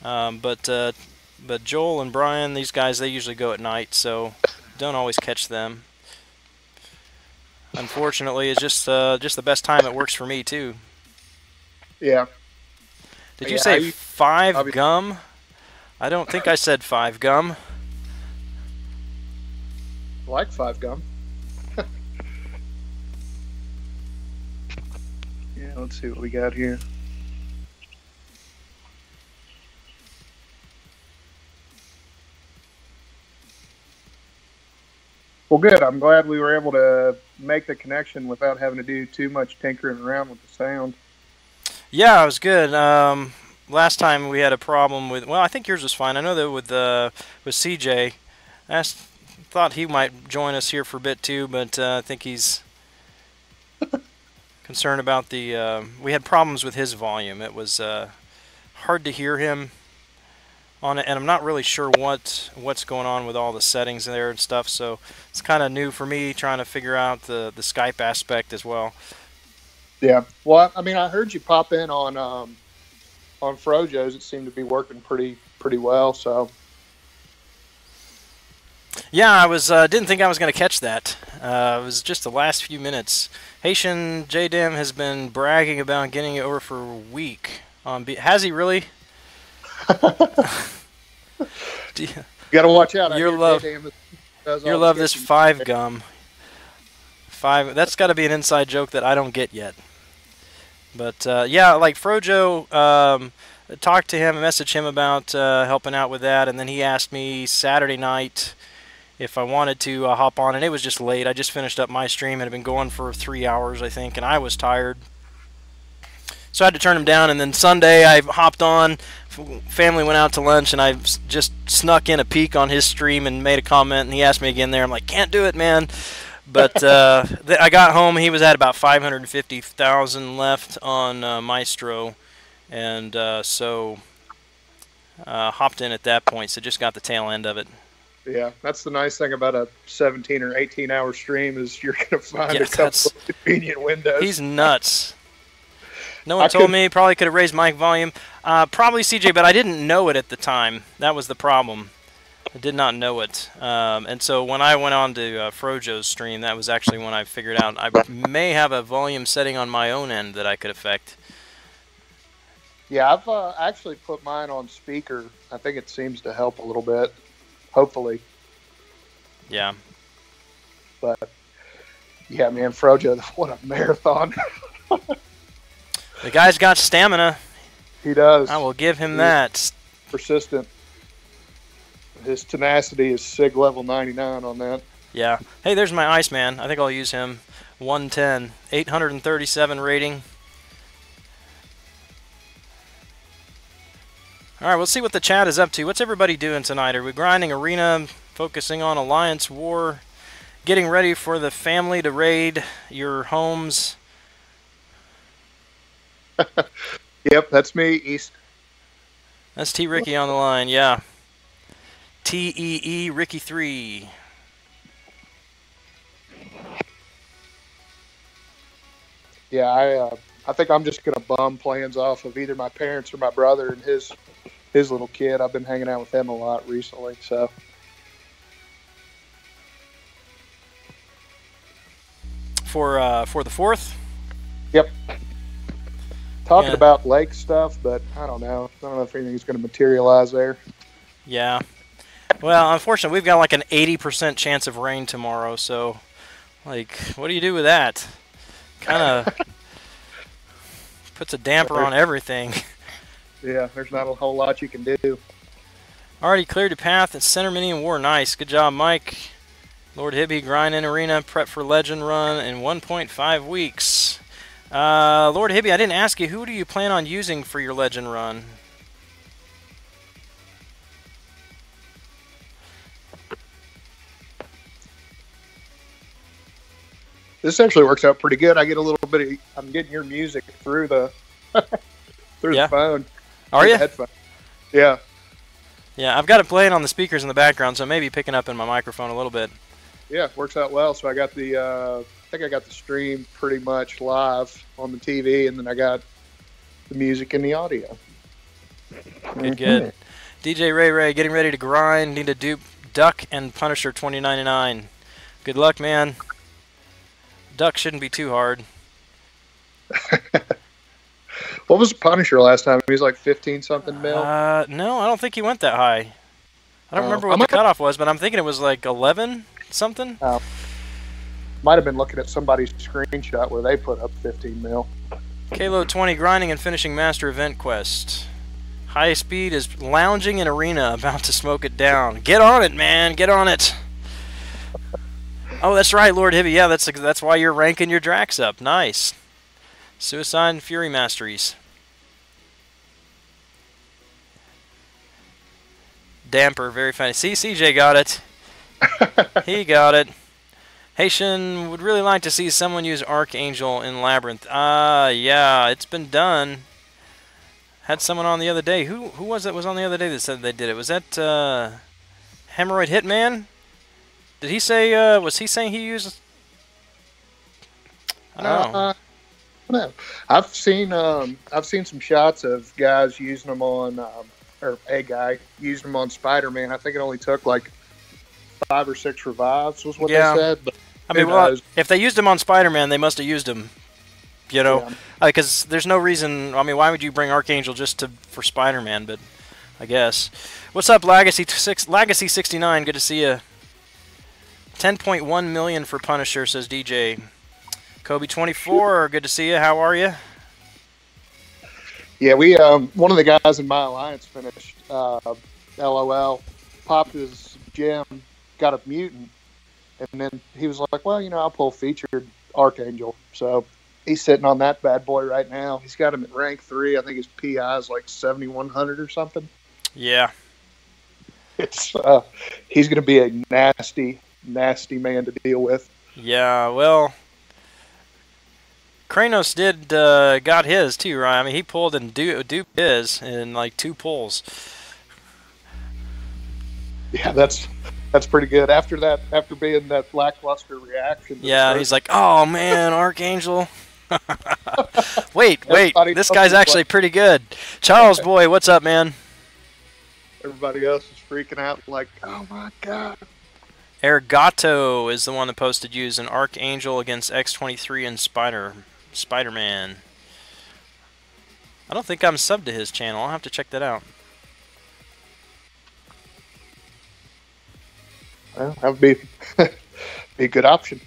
But Joel and Brian, these guys, they usually go at night, so don't always catch them. Unfortunately, it's just the best time it works for me too. Yeah. Did you say 5 gum? I don't think I said 5 gum. Like 5 gum. Yeah, let's see what we got here. Well, good. I'm glad we were able to make the connection without having to do too much tinkering around with the sound. Yeah, it was good. Last time we had a problem with. Well, I think yours was fine. I know that with CJ, thought he might join us here for a bit too, but I think he's concerned about the. We had problems with his volume. It was hard to hear him on it, and I'm not really sure what's going on with all the settings there and stuff. So it's kind of new for me trying to figure out the Skype aspect as well. Yeah. Well, I mean, I heard you pop in on Frojo's. It seemed to be working pretty well. So. Yeah, I was didn't think I was going to catch that. It was just the last few minutes. Haitian JDM has been bragging about getting it over for a week. Has he really? You got to watch out. Your love this 5 gum. 5. That's got to be an inside joke that I don't get yet. But yeah, like Frojo, talked to him, messaged him about helping out with that, and then he asked me Saturday night if I wanted to hop on, and it was just late. I just finished up my stream. It had been going for 3 hours, I think, and I was tired. So I had to turn him down, and then Sunday I hopped on. Family went out to lunch, and I just snuck in a peek on his stream and made a comment, and he asked me again there. I'm like, can't do it, man. But I got home. He was at about 550,000 left on Maestro, and so hopped in at that point, so just got the tail end of it. Yeah, that's the nice thing about a 17 or 18-hour stream is you're going to find a couple of convenient windows. He's nuts. No one told me. Probably could have raised mic volume. Probably CJ, but I didn't know it at the time. That was the problem. I did not know it. And so when I went on to Frojo's stream, that was actually when I figured out I may have a volume setting on my own end that I could affect. Yeah, I've actually put mine on speaker. I think it seems to help a little bit. Hopefully. Yeah. But, yeah, man, Frojo, what a marathon. The guy's got stamina. He does. I will give him that. Persistent. His tenacity is SIG level 99 on that. Yeah. Hey, there's my Iceman. I think I'll use him. 110. 837 rating. All right, we'll see what the chat is up to. What's everybody doing tonight? Are we grinding arena, focusing on Alliance War, getting ready for the family to raid your homes? Yep, that's me, East. That's T. Ricky on the line, yeah. TEE Ricky 3. Yeah, I think I'm just going to bum plans off of either my parents or my brother and his little kid. I've been hanging out with him a lot recently, so. For the 4th? Yep. Talking about lake stuff, but I don't know. I don't know if anything's going to materialize there. Yeah. Well, unfortunately, we've got like an 80% chance of rain tomorrow, so, like, what do you do with that? Kind of puts a damper on everything. Yeah, there's not a whole lot you can do. Already cleared your path at Center Mini and War. Nice. Good job, Mike. Lord Hibby, grind in arena, prep for legend run in 1.5 weeks. Lord Hibby, I didn't ask you, who do you plan on using for your legend run? This actually works out pretty good. I get a little bit of, I'm getting your music through the the phone. Are you? Headphone. Yeah. Yeah, I've got it playing on the speakers in the background, so maybe picking up in my microphone a little bit. Yeah, it works out well. So I got the, I think I got the stream pretty much live on the TV, and then I got the music and the audio. Good, good. DJ Ray getting ready to grind. Need to dupe Duck and Punisher 2099. Good luck, man. Duck shouldn't be too hard. What was Punisher last time? He was like 15-something mil? No, I don't think he went that high. I don't remember what the cutoff was, but I'm thinking it was like 11 something. Might have been looking at somebody's screenshot where they put up 15 mil. Kalo 20 grinding and finishing Master Event Quest. High Speed is lounging in arena, about to smoke it down. Get on it, man. Get on it. Oh, that's right, Lord Hibby. Yeah, that's why you're ranking your Drax up. Nice. Suicide and Fury Masteries. Damper, very funny. See, CJ got it. He got it. Haitian would really like to see someone use Archangel in Labyrinth. Yeah, it's been done. Had someone on the other day. Who was it was on the other day that said they did it? Was that Hemorrhoid Hitman? Did he say, was he saying he used... I don't know. No, I've seen some shots of guys using them on, or a guy using them on Spider-Man. I think it only took like 5 or 6 revives, was what they said. But I mean, well, if they used him on Spider-Man, they must have used him. You know, because there's no reason. I mean, why would you bring Archangel just for Spider-Man? But I guess. What's up, Legacy 69? Good to see you. 10.1 million for Punisher, says DJ. Kobe 24, good to see you. How are you? Yeah, we one of the guys in my alliance finished. LOL popped his gem, got a mutant, and then he was like, "Well, you know, I'll pull featured Archangel." So he's sitting on that bad boy right now. He's got him at rank 3. I think his PI is like 7,100 or something. Yeah, it's he's going to be a nasty man to deal with. Yeah, well, Kranos did got his too, right? I mean, he pulled and duped his in like 2 pulls. Yeah, that's pretty good. After being that lackluster reaction. Yeah, he's like, "Oh man, Archangel." wait, this guy's actually pretty good. Charles boy, what's up, man? Everybody else is freaking out like, "Oh my god." Ergato is the one that posted use an Archangel against X-23 and Spider-Man. I don't think I'm subbed to his channel. I'll have to check that out. Well, that would be a good option.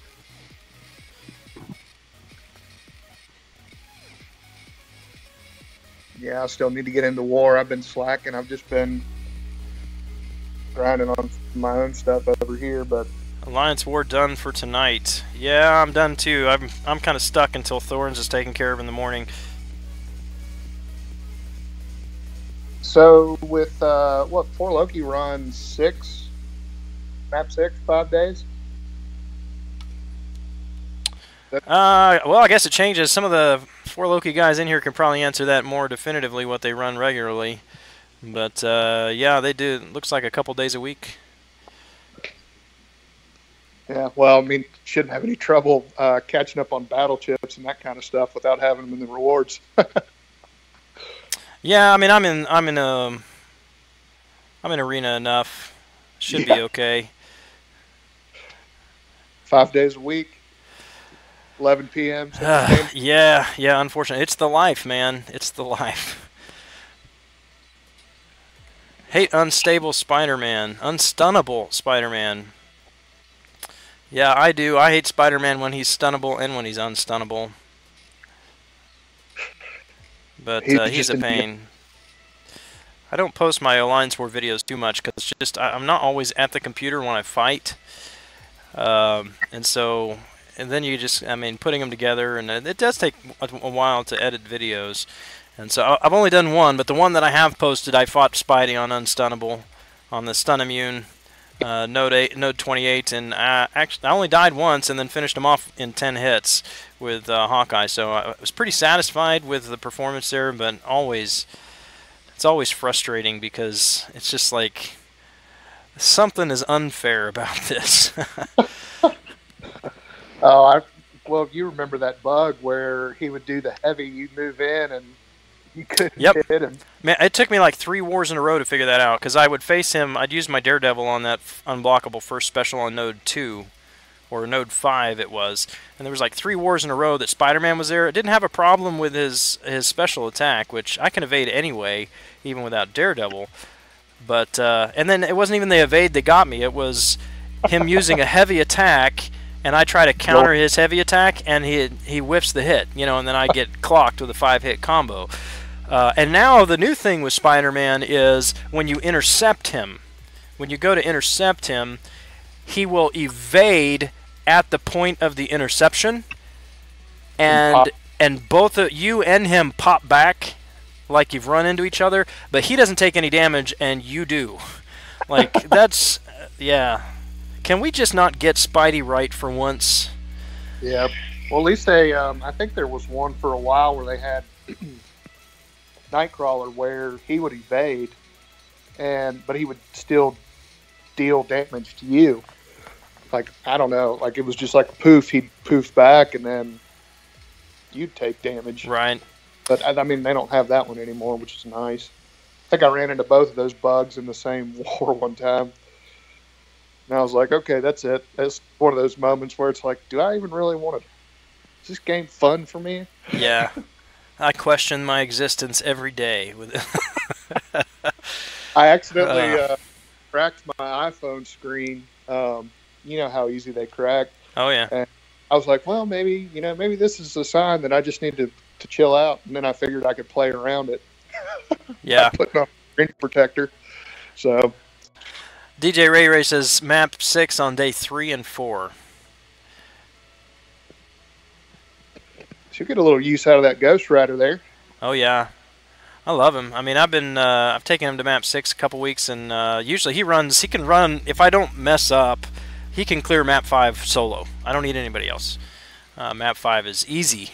Yeah, I still need to get into war. I've been slacking. I've just been grinding on my own stuff over here, but Alliance War done for tonight. Yeah, I'm done too. I'm kind of stuck until Thorns is taken care of in the morning. So with what 4 Loki runs 6, map 6, 5 days? Well, I guess it changes. Some of the 4 Loki guys in here can probably answer that more definitively what they run regularly. But yeah, they do. It looks like a couple days a week. Yeah, well, I mean, shouldn't have any trouble catching up on battle chips and that kind of stuff without having them in the rewards. Yeah, I mean, I'm in arena enough. Should be okay. 5 days a week, 11 p.m. Yeah, unfortunately. It's the life, man. It's the life. Hate unstable Spider-Man. Unstunnable Spider-Man. Yeah, I do. I hate Spider-Man when he's stunnable and when he's unstunnable. But he's a pain. I don't post my Alliance War videos too much because just I'm not always at the computer when I fight. And then you just, I mean, putting them together, and it does take a while to edit videos. And so I've only done one, but the one that I have posted, I fought Spidey on Unstunnable, on the Stun Immune, Node 28, and actually I only died once and then finished him off in 10 hits with Hawkeye. So I was pretty satisfied with the performance there, but it's always frustrating because it's just like something is unfair about this. Well, you remember that bug where he would do the heavy, you'd move in, and you couldn't hit him. Man, it took me like 3 wars in a row to figure that out, because I would face him, I'd use my Daredevil on that unblockable first special on Node 2, or Node 5 it was, and there was like 3 wars in a row that Spider-Man was there. It didn't have a problem with his special attack, which I can evade anyway, even without Daredevil. But, and then it wasn't even the evade that got me, it was him using a heavy attack, and I try to counter his heavy attack, and he whiffs the hit, you know, and then I get clocked with a 5-hit combo. And now the new thing with Spider-Man is when you intercept him, when you go to intercept him, he will evade at the point of the interception, and both of you and him pop back like you've run into each other, but he doesn't take any damage and you do. Like, that's, yeah. Can we just not get Spidey right for once? Yeah. Well, at least they, I think there was one for a while where they had Nightcrawler where he would evade, but he would still deal damage to you. Like, I don't know, like it was just like a poof, he'd poof back and then you'd take damage. Right. But I mean, they don't have that one anymore, which is nice. I think I ran into both of those bugs in the same war one time. And I was like, okay, that's it. That's one of those moments where it's like, do I even really want to? Is this game fun for me? Yeah. I question my existence every day. I accidentally cracked my iPhone screen. You know how easy they crack. Oh, yeah. And I was like, well, maybe this is a sign that I just need to chill out. And then I figured I could play around it. Yeah. Putting on a screen protector. So. DJ Ray Ray says map 6 on day 3 and 4. She'll get a little use out of that Ghost Rider there. Oh, yeah. I love him. I mean, I've taken him to map 6 a couple weeks, and usually he can run, if I don't mess up, he can clear map 5 solo. I don't need anybody else. Map 5 is easy.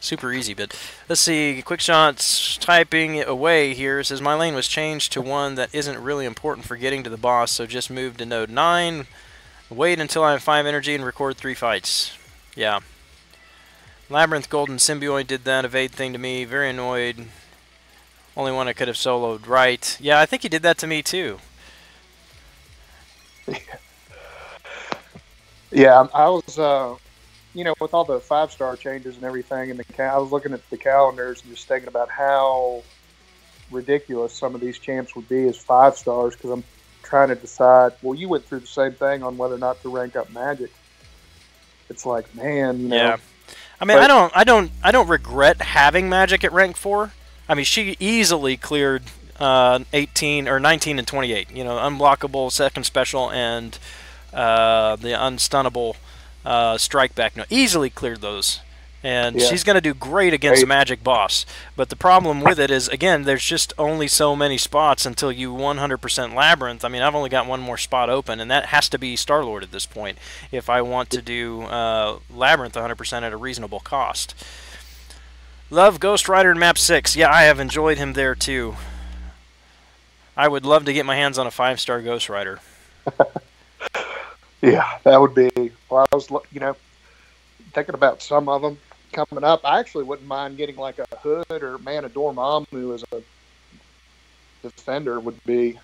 Super easy, but let's see. Quick Shots typing away here says my lane was changed to one that isn't really important for getting to the boss, so just move to node 9. Wait until I have 5 energy and record 3 fights. Yeah. Labyrinth Golden Symbiote did that evade thing to me. Very annoyed. Only one I could have soloed right. Yeah, I think he did that to me too. Yeah, I was, with all the 5-star changes and everything, and I was looking at the calendars and just thinking about how ridiculous some of these champs would be as 5 stars, because I'm trying to decide. Well, you went through the same thing on whether or not to rank up Magic. It's like, man, Yeah. I mean, I don't regret having Magic at rank 4. I mean, she easily cleared 18 or 19 and 28. Unblockable second special and the unstunnable strike back. No, easily cleared those. And she's going to do great against a Magic boss. But the problem with it is, again, there's just only so many spots until you 100% Labyrinth. I mean, I've only got one more spot open, and that has to be Star-Lord at this point if I want to do Labyrinth 100% at a reasonable cost. Love Ghost Rider in Map 6. Yeah, I have enjoyed him there, too. I would love to get my hands on a 5-star Ghost Rider. Yeah, that would be... Well, I was, thinking about some of them coming up. I actually wouldn't mind getting like a Hood or Man of Dormammu as a defender would be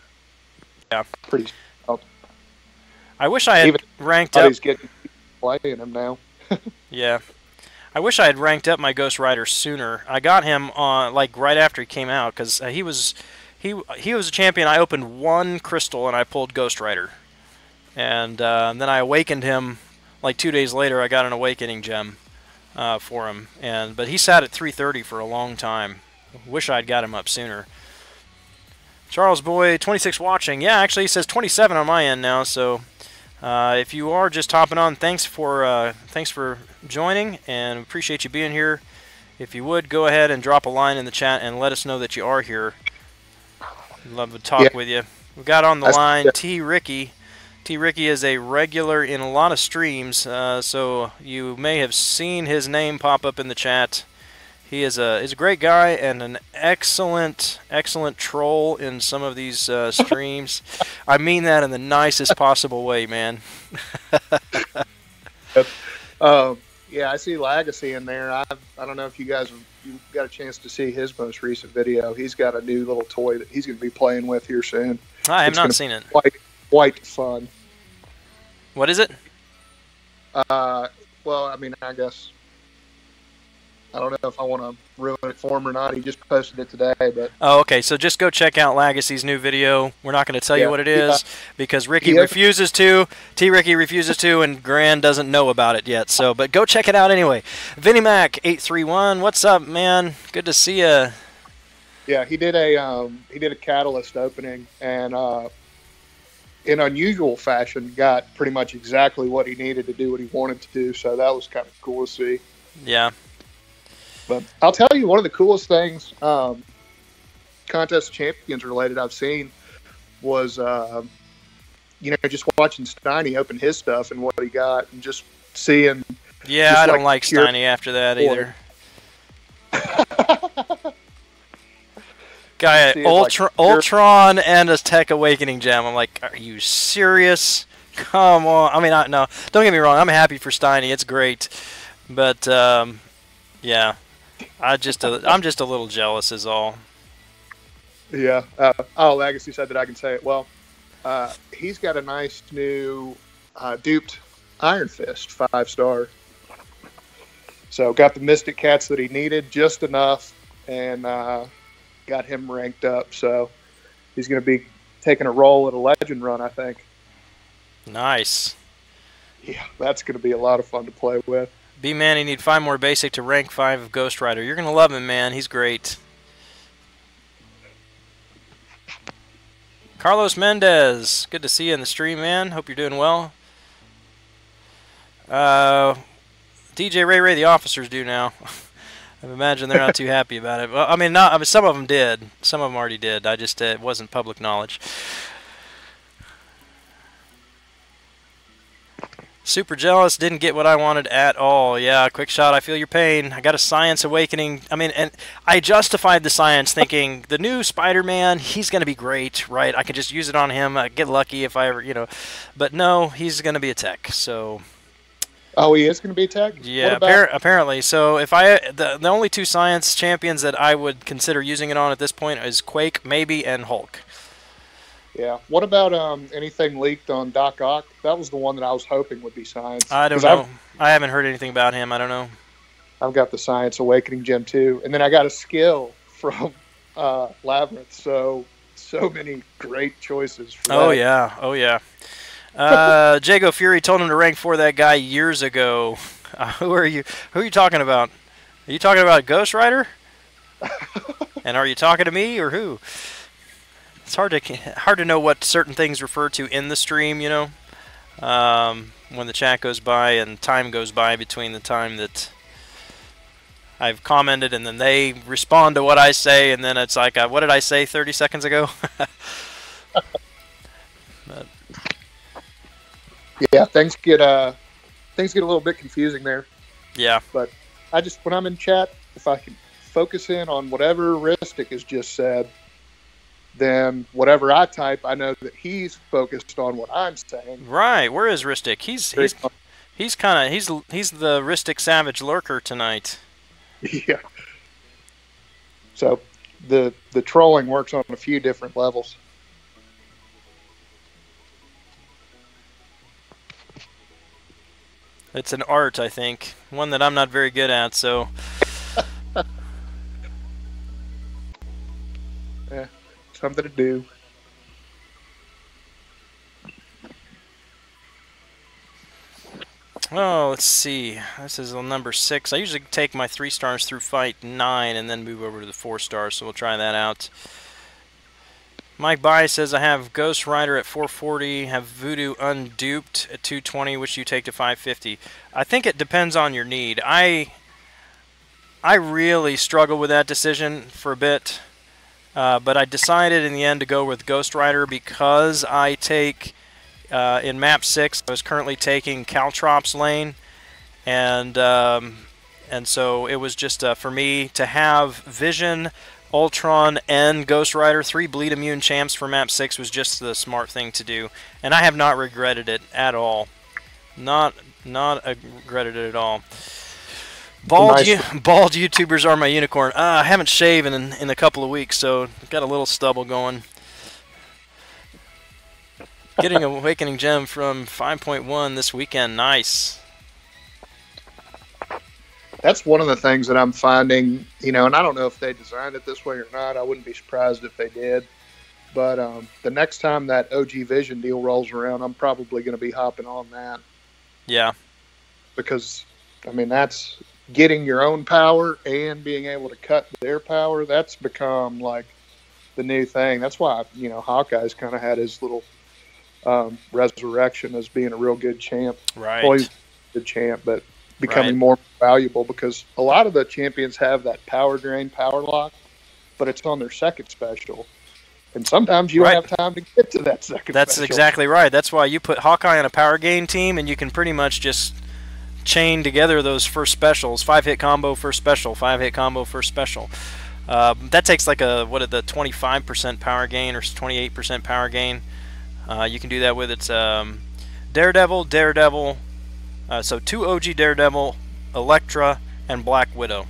pretty. I wish I had ranked up. He's getting playing him now. Yeah, I wish I had ranked up my Ghost Rider sooner. I got him on right after he came out because he was a champion. I opened one crystal and I pulled Ghost Rider, and then I awakened him. Like 2 days later, I got an Awakening Gem for him, but he sat at 330 for a long time. Wish I'd got him up sooner. Charles Boy, 26 watching. Yeah, actually, he says 27 on my end now. So if you are just hopping on, thanks for joining, and appreciate you being here. If you would, go ahead and drop a line in the chat and let us know that you are here. We'd love to talk with you. We got on the line T. Ricky. T. Ricky is a regular in a lot of streams, so you may have seen his name pop up in the chat. He is a great guy and an excellent troll in some of these streams. I mean that in the nicest possible way, man. Yeah, I see Legacy in there. I don't know if you guys got a chance to see his most recent video. He's got a new little toy that he's going to be playing with here soon. I have not seen it. Quite fun. What is it? Well, I mean, I guess I don't know if I want to ruin it for him or not. He just posted it today, but oh, okay. So just go check out Legacy's new video. We're not going to tell you what it is because Ricky refuses to. T. Ricky refuses to, and Gran doesn't know about it yet. So, but go check it out anyway. Vinny Mac 831, what's up, man? Good to see you. Yeah, he did a Catalyst opening, and in unusual fashion, got pretty much exactly what he needed to do what he wanted to do. So that was kind of cool to see. Yeah. But I'll tell you, one of the coolest things, Contest of Champions related, I've seen was just watching Steiny open his stuff and what he got, and just seeing. Yeah, just I don't like Steiny after that either. Guy, Ultron and a Tech Awakening Gem. I'm like, are you serious? Come on. I mean, no, don't get me wrong. I'm happy for Steiny. It's great, but yeah, I'm just a little jealous, is all. Yeah. Legacy said that I can say it. Well, he's got a nice new duped Iron Fist 5-star. So got the Mystic Cats that he needed, just enough, and got him ranked up. So he's going to be taking a role at a Legend run, I think. Nice. Yeah, that's going to be a lot of fun to play with. B-Man, you need 5 more basic to rank 5 of Ghost Rider. You're going to love him, man. He's great. Carlos Mendez, good to see you in the stream, man. Hope you're doing well. DJ Ray, the officers do now. I imagine they're not too happy about it. Well, I mean, some of them did. Some of them already did. I just it wasn't public knowledge. Super jealous. Didn't get what I wanted at all. Yeah, quick shot. I feel your pain. I got a Science Awakening. I mean, and I justified the Science thinking the new Spider-Man, he's going to be great, right? I can just use it on him. I get lucky if I ever, But no, he's going to be a Tech, so... Oh, he is going to be Tech? Yeah, apparently. So if the only 2 Science champions that I would consider using it on at this point is Quake, maybe, and Hulk. Yeah. What about anything leaked on Doc Ock? That was the one that I was hoping would be Science. I don't know. I haven't heard anything about him. I don't know. I've got the Science Awakening Gem too, and then I got a skill from Labyrinth. So many great choices. For oh that. Yeah. Oh yeah. Jago Fury told him to rank 4 that guy years ago. Who are you talking about? Are you talking about Ghost Rider? And are you talking to me or who? It's hard to know what certain things refer to in the stream, when the chat goes by and time goes by between the time that I've commented and then they respond to what I say, and then it's like, what did I say 30 seconds ago? But, yeah, things get a little bit confusing there. Yeah. But when I'm in chat, if I can focus in on whatever Ristic has just said, then whatever I type, I know that he's focused on what I'm saying. Right. Where is Ristic? He's the Ristic Savage Lurker tonight. Yeah. So the trolling works on a few different levels. It's an art, I think. One that I'm not very good at, so... Yeah, something to do. Oh, let's see. This is number 6. I usually take my 3 stars through fight 9 and then move over to the 4 stars, so we'll try that out. Mike Bai says I have Ghost Rider at 440, have Voodoo unduped at 220, which you take to 550. I think it depends on your need. I really struggled with that decision for a bit, but I decided in the end to go with Ghost Rider because I take, in map 6, I was currently taking Caltrops lane, and so it was just for me to have Vision, Ultron, and Ghost Rider, 3 bleed immune champs for map 6 was just the smart thing to do, and I have not regretted it at all. Not regretted it at all. Bald YouTubers are my unicorn. I haven't shaven in a couple of weeks, so I've got a little stubble going. Getting an Awakening Gem from 5.1 this weekend. Nice. That's one of the things that I'm finding, and I don't know if they designed it this way or not. I wouldn't be surprised if they did. But the next time that OG Vision deal rolls around, I'm probably going to be hopping on that. Yeah. Because, that's getting your own power and being able to cut their power. That's become, like, the new thing. That's why, Hawkeye's kind of had his little resurrection as being a real good champ. Right. Well, he's a good champ, but becoming more valuable because a lot of the champions have that power drain, power lock, but it's on their second special. And sometimes you don't have time to get to that second That's special. exactly right. That's why you put Hawkeye on a power gain team, and you can pretty much just chain together those first specials. 5-hit combo, first special. 5-hit combo, first special. That takes like the 25% power gain or 28% power gain. You can do that with its Daredevil, so 2 OG Daredevil, Elektra, and Black Widow.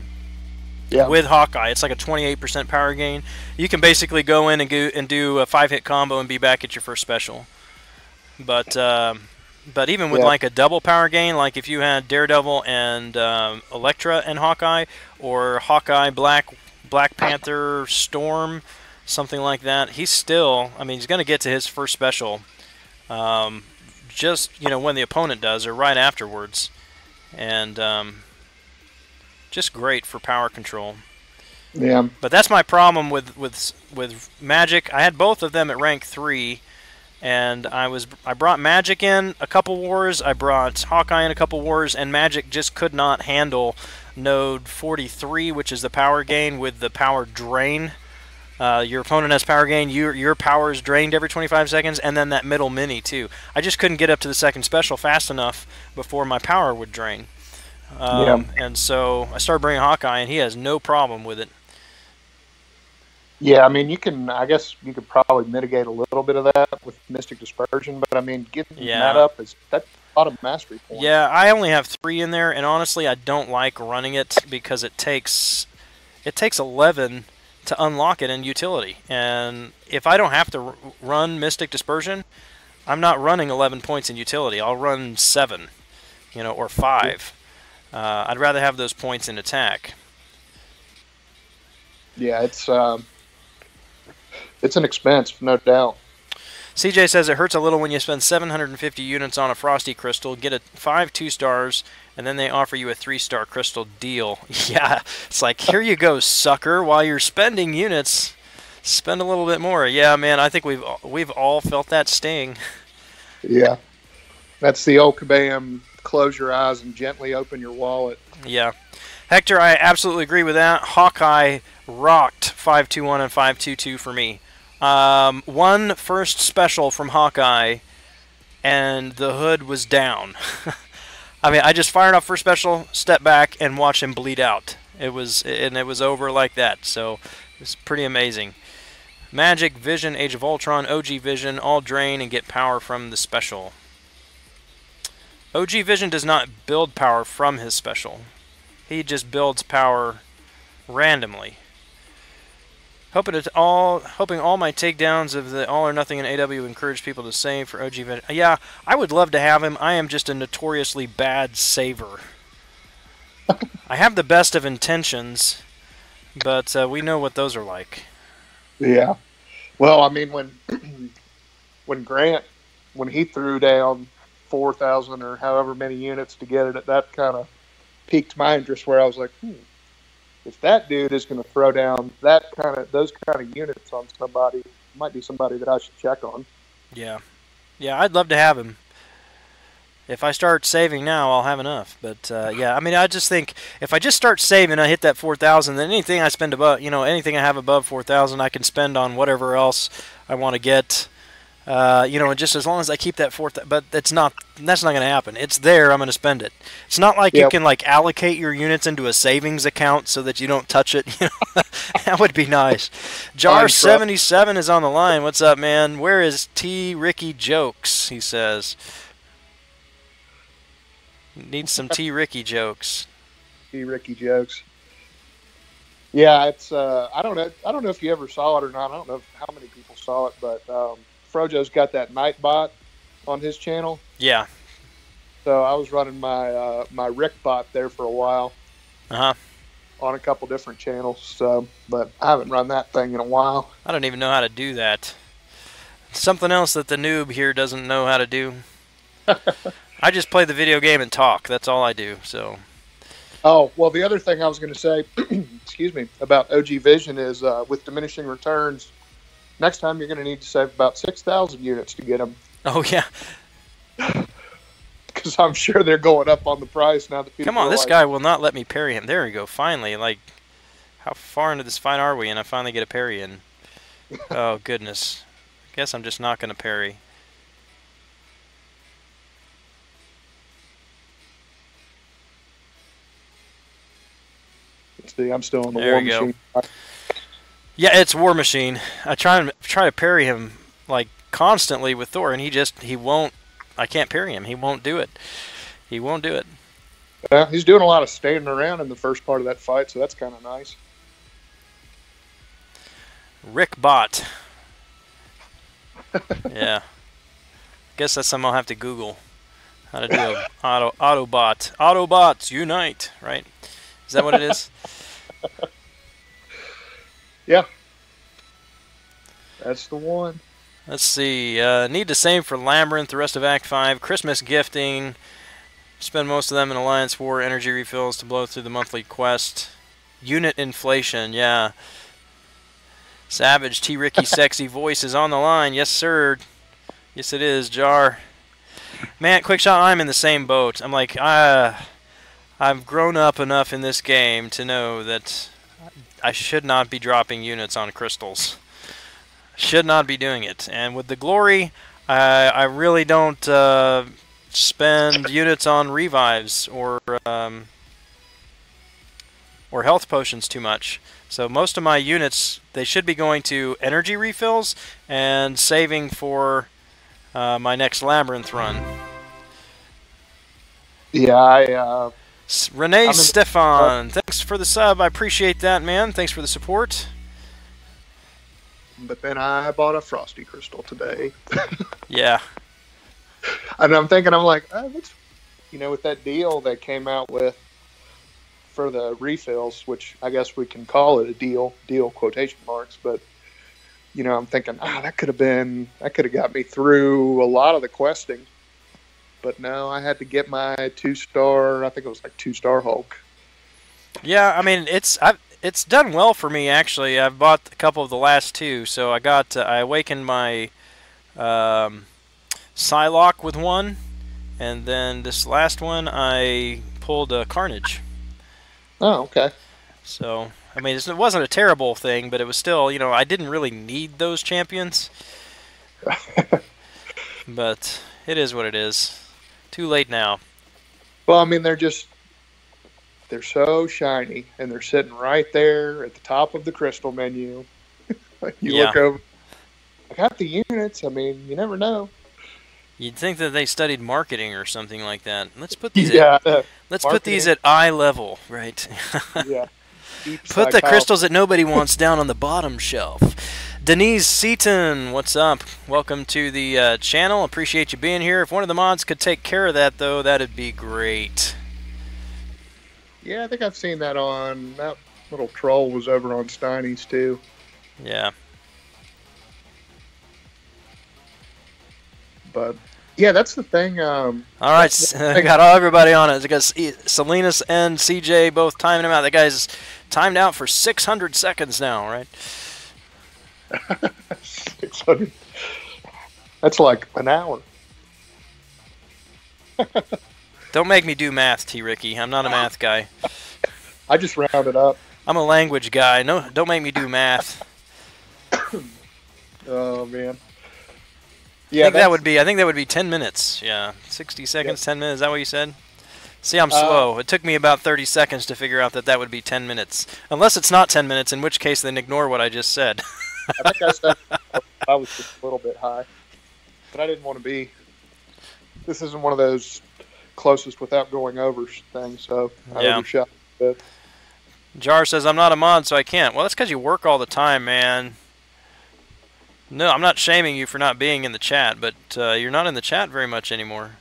Yeah. With Hawkeye, it's like a 28% power gain. You can basically go in and do a 5-hit combo and be back at your first special. But even with like a double power gain, like if you had Daredevil and Elektra and Hawkeye, or Hawkeye, Black Panther, Storm, something like that, he's still, I mean, he's going to get to his first special just, when the opponent does, or right afterwards. And just great for power control. Yeah. But that's my problem with Magic. I had both of them at rank 3, and I brought Magic in a couple wars, I brought Hawkeye in a couple wars, and Magic just could not handle node 43, which is the power gain with the power drain. Your opponent has power gain, your power is drained every 25 seconds, and then that middle mini too. I just couldn't get up to the second special fast enough before my power would drain. And so I started bringing Hawkeye, and he has no problem with it. Yeah, I mean, I guess you could probably mitigate a little bit of that with Mystic Dispersion, but I mean, getting that up that's a lot of mastery points. Yeah, I only have 3 in there, and honestly, I don't like running it because it takes 11 to unlock it in utility. And if I don't have to run Mystic Dispersion, I'm not running 11 points in utility. I'll run 7, or 5. I'd rather have those points in attack. Yeah, it's an expense, no doubt. CJ says it hurts a little when you spend 750 units on a Frosty Crystal, get 5 2-stars, and then they offer you a 3-star crystal deal. Yeah, it's like, here you go, sucker. While you're spending units, spend a little bit more. Yeah, man, I think we've all felt that sting. Yeah, that's the old kabam. Close your eyes and gently open your wallet. Yeah. Hector, I absolutely agree with that. Hawkeye rocked 521 and 522 for me. One first special from Hawkeye, and the hood was down. I mean, I just fired off first special, step back, and watch him bleed out. It was over like that. So it was pretty amazing. Magic, Vision, Age of Ultron, OG Vision, all drain and get power from the special. OG Vision does not build power from his special. He just builds power randomly. Hoping all my takedowns of the All or Nothing in AW encourage people to save for OG Vision. Yeah, I would love to have him. I am just a notoriously bad saver. I have the best of intentions, but we know what those are like. Yeah. Well, I mean, when Grant, when he threw down 4,000 or however many units to get it, that kind of piqued my interest, where I was like, if that dude is going to throw down those kind of units on somebody, it might be somebody that I should check on. Yeah, I'd love to have him. If I start saving now, I'll have enough. But yeah, I mean, I just think if I just start saving, I hit that 4,000. Then anything I spend above, anything I have above 4,000, I can spend on whatever else I want to get. And just as long as I keep that 4,000, but that's not going to happen. It's there. I'm going to spend it. It's not like you can allocate your units into a savings account so that you don't touch it. That would be nice. Jar77 is on the line. What's up, man? Where is T. Ricky Jokes? He says. Need some T. Ricky jokes. T. Ricky jokes. Yeah, it's. I don't know if you ever saw it or not. I don't know how many people saw it, but Frojo's got that Nightbot on his channel. Yeah. So I was running my Rick bot there for a while. On a couple different channels. So, but I haven't run that thing in a while. I don't even know how to do that. Something else that the noob here doesn't know how to do. I just play the video game and talk. That's all I do. So. Oh, well, the other thing I was going to say, excuse me, about OG Vision is with diminishing returns, next time you're going to need to save about 6,000 units to get them. Oh, yeah. Because I'm sure they're going up on the price now that people. Come on, this guy will not let me parry him. There we go, finally. Like, how far into this fight are we? And I finally get a parry in. Oh, goodness. Guess I'm just not going to parry. Let's see, I'm still on the There War we go. Machine. Yeah, it's War Machine. I try to parry him like constantly with Thor, and he won't. I can't parry him. He won't do it. He won't do it. Yeah, he's doing a lot of standing around in the first part of that fight, so that's kind of nice. Rick Bot. Yeah. Guess that's something I'll have to Google. How to do a Autobot. Autobots unite, right? Is that what it is? Yeah. That's the one. Let's see. Need to save for Labyrinth, the rest of Act 5. Christmas gifting. Spend most of them in Alliance War. Energy refills to blow through the monthly quest. Unit inflation, yeah. Savage T. Ricky sexy voice is on the line. Yes, sir. Yes, it is, Jar. Man, Quickshot, I'm in the same boat. I'm like, I've grown up enough in this game to know that I should not be dropping units on crystals. Should not be doing it. And with the glory, I really don't spend units on revives or health potions too much. So most of my units, they should be going to energy refills and saving for my next Labyrinth run. Yeah, Renee Stefan, thanks for the sub. I appreciate that, man. Thanks for the support. but then I bought a Frosty Crystal today. Yeah. And I'm thinking, I'm like, what's, with that deal that came out with for the refills, which I guess we can call it a deal quotation marks, but I'm thinking, that could have got me through a lot of the questing. But no, I had to get my 2-star, I think it was like 2-star Hulk. Yeah, I mean, it's done well for me, actually. I've bought a couple of the last two, so I awakened my Psylocke with one, and then this last one I pulled a Carnage. Oh, okay. So, I mean, it wasn't a terrible thing, but it was still, I didn't really need those champions. But it is what it is. Too late now. Well, I mean, they're so shiny, and they're sitting right there at the top of the crystal menu. Look over, I got the units. I mean, you never know. You'd think that they studied marketing or something like that. Let's put these put these at eye level, right? Yeah. Put the crystals that nobody wants down on the bottom shelf. Denise Seaton, what's up? Welcome to the channel. Appreciate you being here. If one of the mods could take care of that, though, that'd be great. Yeah, I think I've seen that on... That little troll was over on Steiny's, too. Yeah. But, yeah, that's the thing. All right, I got everybody on it. I got Salinas and CJ both timing him out. That guy's timed out for 600 seconds now, right? 600. That's like an hour. Don't make me do math, T. Ricky. I'm not a math guy. I just rounded up. I'm a language guy. No, don't make me do math. Oh man. Yeah, I think that would be 10 minutes. Yeah, 60 seconds, 10 minutes. Is that what you said? See, I'm slow. It took me about 30 seconds to figure out that would be 10 minutes. Unless it's not 10 minutes, in which case then ignore what I just said. I think I said I was just a little bit high, but I didn't want to be. This isn't one of those closest without going over things, so I overshot a bit. Jar says, I'm not a mod, so I can't. Well, that's because you work all the time, man. No, I'm not shaming you for not being in the chat, but you're not in the chat very much anymore.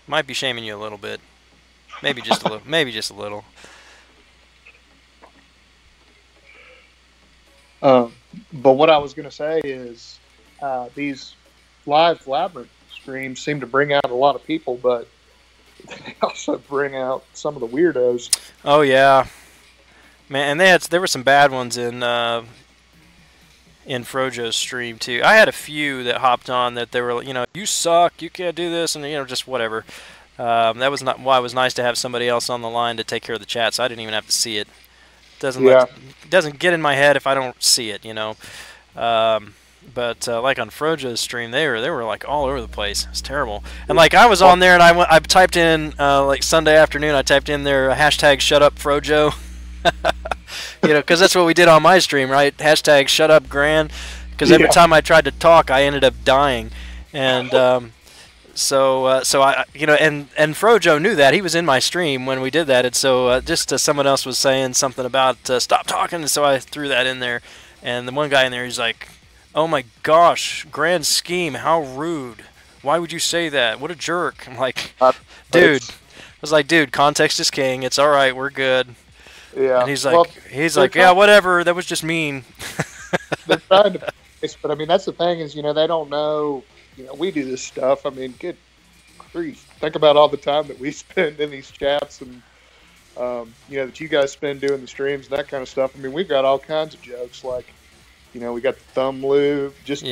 Might be shaming you a little bit. Maybe just a little. Maybe just a little. But what I was going to say is these live Labyrinth streams seem to bring out a lot of people, but they also bring out some of the weirdos. Oh yeah, man, and there were some bad ones in Frojo's stream too. I had a few that hopped on that they were, you suck, you can't do this, and just whatever. That was not why it was nice to have somebody else on the line to take care of the chat, so I didn't even have to see it. Doesn't get in my head if I don't see it, But like on Frojo's stream, they were like all over the place. It's terrible. And like I was on there, and I typed in like Sunday afternoon. I typed in their hashtag Shut Up Frojo. You know, because that's what we did on my stream, right? Hashtag Shut Up Gran. Because every time I tried to talk, I ended up dying. And so I, you know, and Frojo knew that. He was in my stream when we did that. And so just someone else was saying something about stop talking, and so I threw that in there. And the one guy in there, he's like, "Oh my gosh, Grand Scheme, how rude. Why would you say that? What a jerk." I'm like, dude. I was like, dude, context is king. It's all right. We're good. Yeah. And he's like, yeah, whatever. That was just mean. They're trying to, but I mean, that's the thing is, you know, they don't know. You know, we do this stuff. I mean, good grief. Think about all the time that we spend in these chats and, you know, that you guys spend doing the streams and that kind of stuff. I mean, we've got all kinds of jokes. Like, you know, we got the thumb lube, just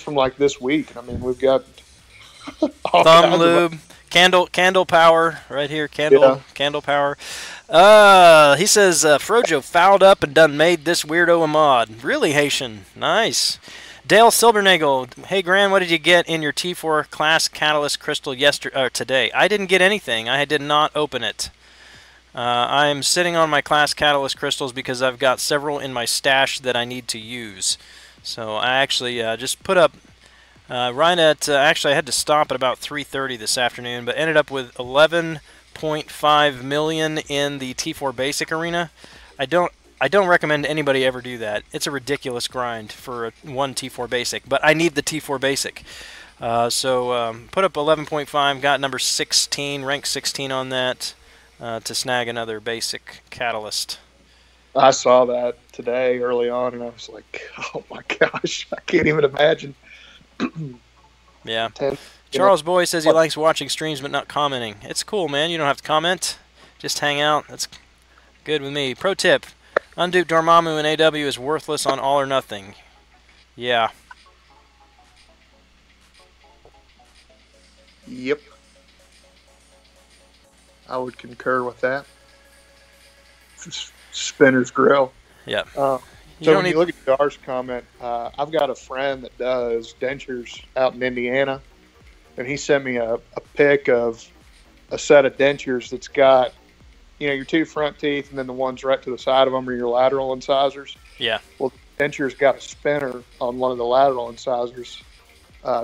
from like this week. I mean, we've got all thumb lube, candle power right here, candle power. He says Frojo fouled up and done made this weirdo a mod. Really, Haitian? Nice. Dale Silbernagel, hey Gran, what did you get in your T4 class catalyst crystal today? I didn't get anything. I did not open it. I'm sitting on my class catalyst crystals because I've got several in my stash that I need to use. So I actually just put up right at actually I had to stop at about 3:30 this afternoon, but ended up with 11.5 million in the T4 basic arena. I don't recommend anybody ever do that. It's a ridiculous grind for one T4 basic, but I need the T4 basic. So put up 11.5, got number 16, rank 16 on that to snag another basic catalyst. I saw that today early on, and I was like, oh my gosh, I can't even imagine. Yeah. Charles Boy says he likes watching streams but not commenting. It's cool, man. You don't have to comment. Just hang out. That's good with me. Pro tip. Unduped Dormammu in AW is worthless on all or nothing. Yeah. Yep. I would concur with that. Spinner's Grill. Yeah. So when you look at Dar's comment, I've got a friend that does dentures out in Indiana, and he sent me a pic of a set of dentures that's got, you know, your two front teeth and then the ones right to the side of them are your lateral incisors. Yeah. Well, the denture's got a spinner on one of the lateral incisors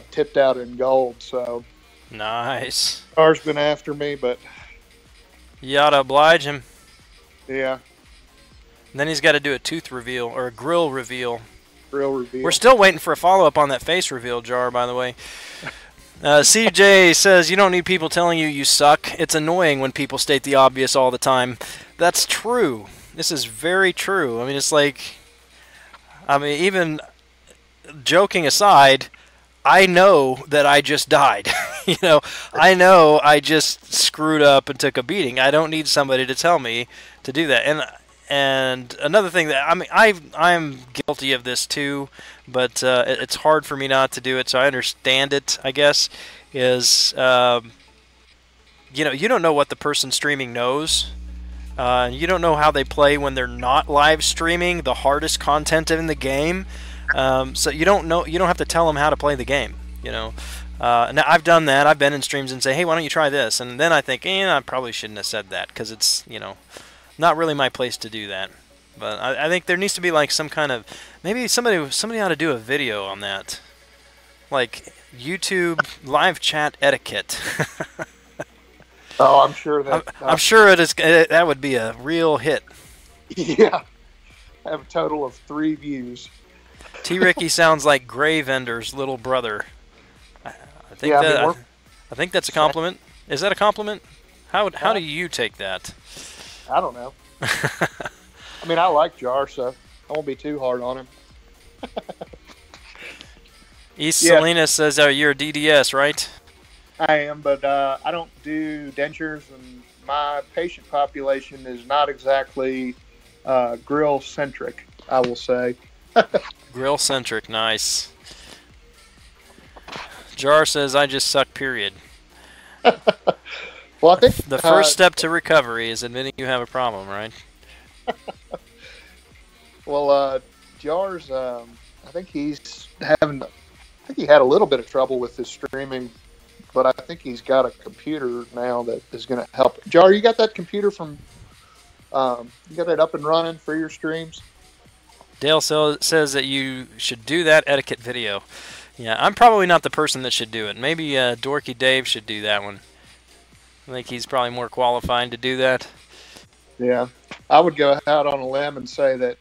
tipped out in gold. So nice. Dar's been after me, but you ought to oblige him. Yeah. And then he's got to do a tooth reveal or a grill reveal. We're still waiting for a follow-up on that face reveal, Jar, by the way. CJ says, you don't need people telling you suck. It's annoying when people state the obvious all the time. That's true. This is very true. I mean, it's like, I mean, even joking aside, I know that I just died. You know, I know I just screwed up and took a beating. I don't need somebody to tell me to do that. And another thing that, I mean, I'm guilty of this too, but it's hard for me not to do it, so I understand it, I guess, is, you know, you don't know what the person streaming knows. You don't know how they play when they're not live streaming the hardest content in the game. So you don't know, you don't have to tell them how to play the game, you know. Now I've done that. I've been in streams and say, hey, why don't you try this? And then I think, I probably shouldn't have said that because it's, you know, not really my place to do that. But I think there needs to be like some kind of, maybe somebody ought to do a video on that, like YouTube live chat etiquette. Oh, I'm sure that. I'm sure it is. That would be a real hit. Yeah, I have a total of 3 views. T. Ricky sounds like Gray Vendor's little brother. I think that's a compliment. Is that a compliment? How do you take that? I don't know. I mean, I like Jar, so I won't be too hard on him. East Salinas says, oh, you're a DDS, right? I am, but I don't do dentures, and my patient population is not exactly grill-centric, I will say. Grill-centric, nice. Jar says, I just suck, period. Well, I think the first step to recovery is admitting you have a problem, right? Well, Jar's, I I think he's having. I think he had a little bit of trouble with his streaming, but I think he's got a computer now that is going to help. Jar, you got that computer from? You got it up and running for your streams? Dale says that you should do that etiquette video. Yeah, I'm probably not the person that should do it. Maybe Dorky Dave should do that one. I think he's probably more qualified to do that. Yeah, I would go out on a limb and say that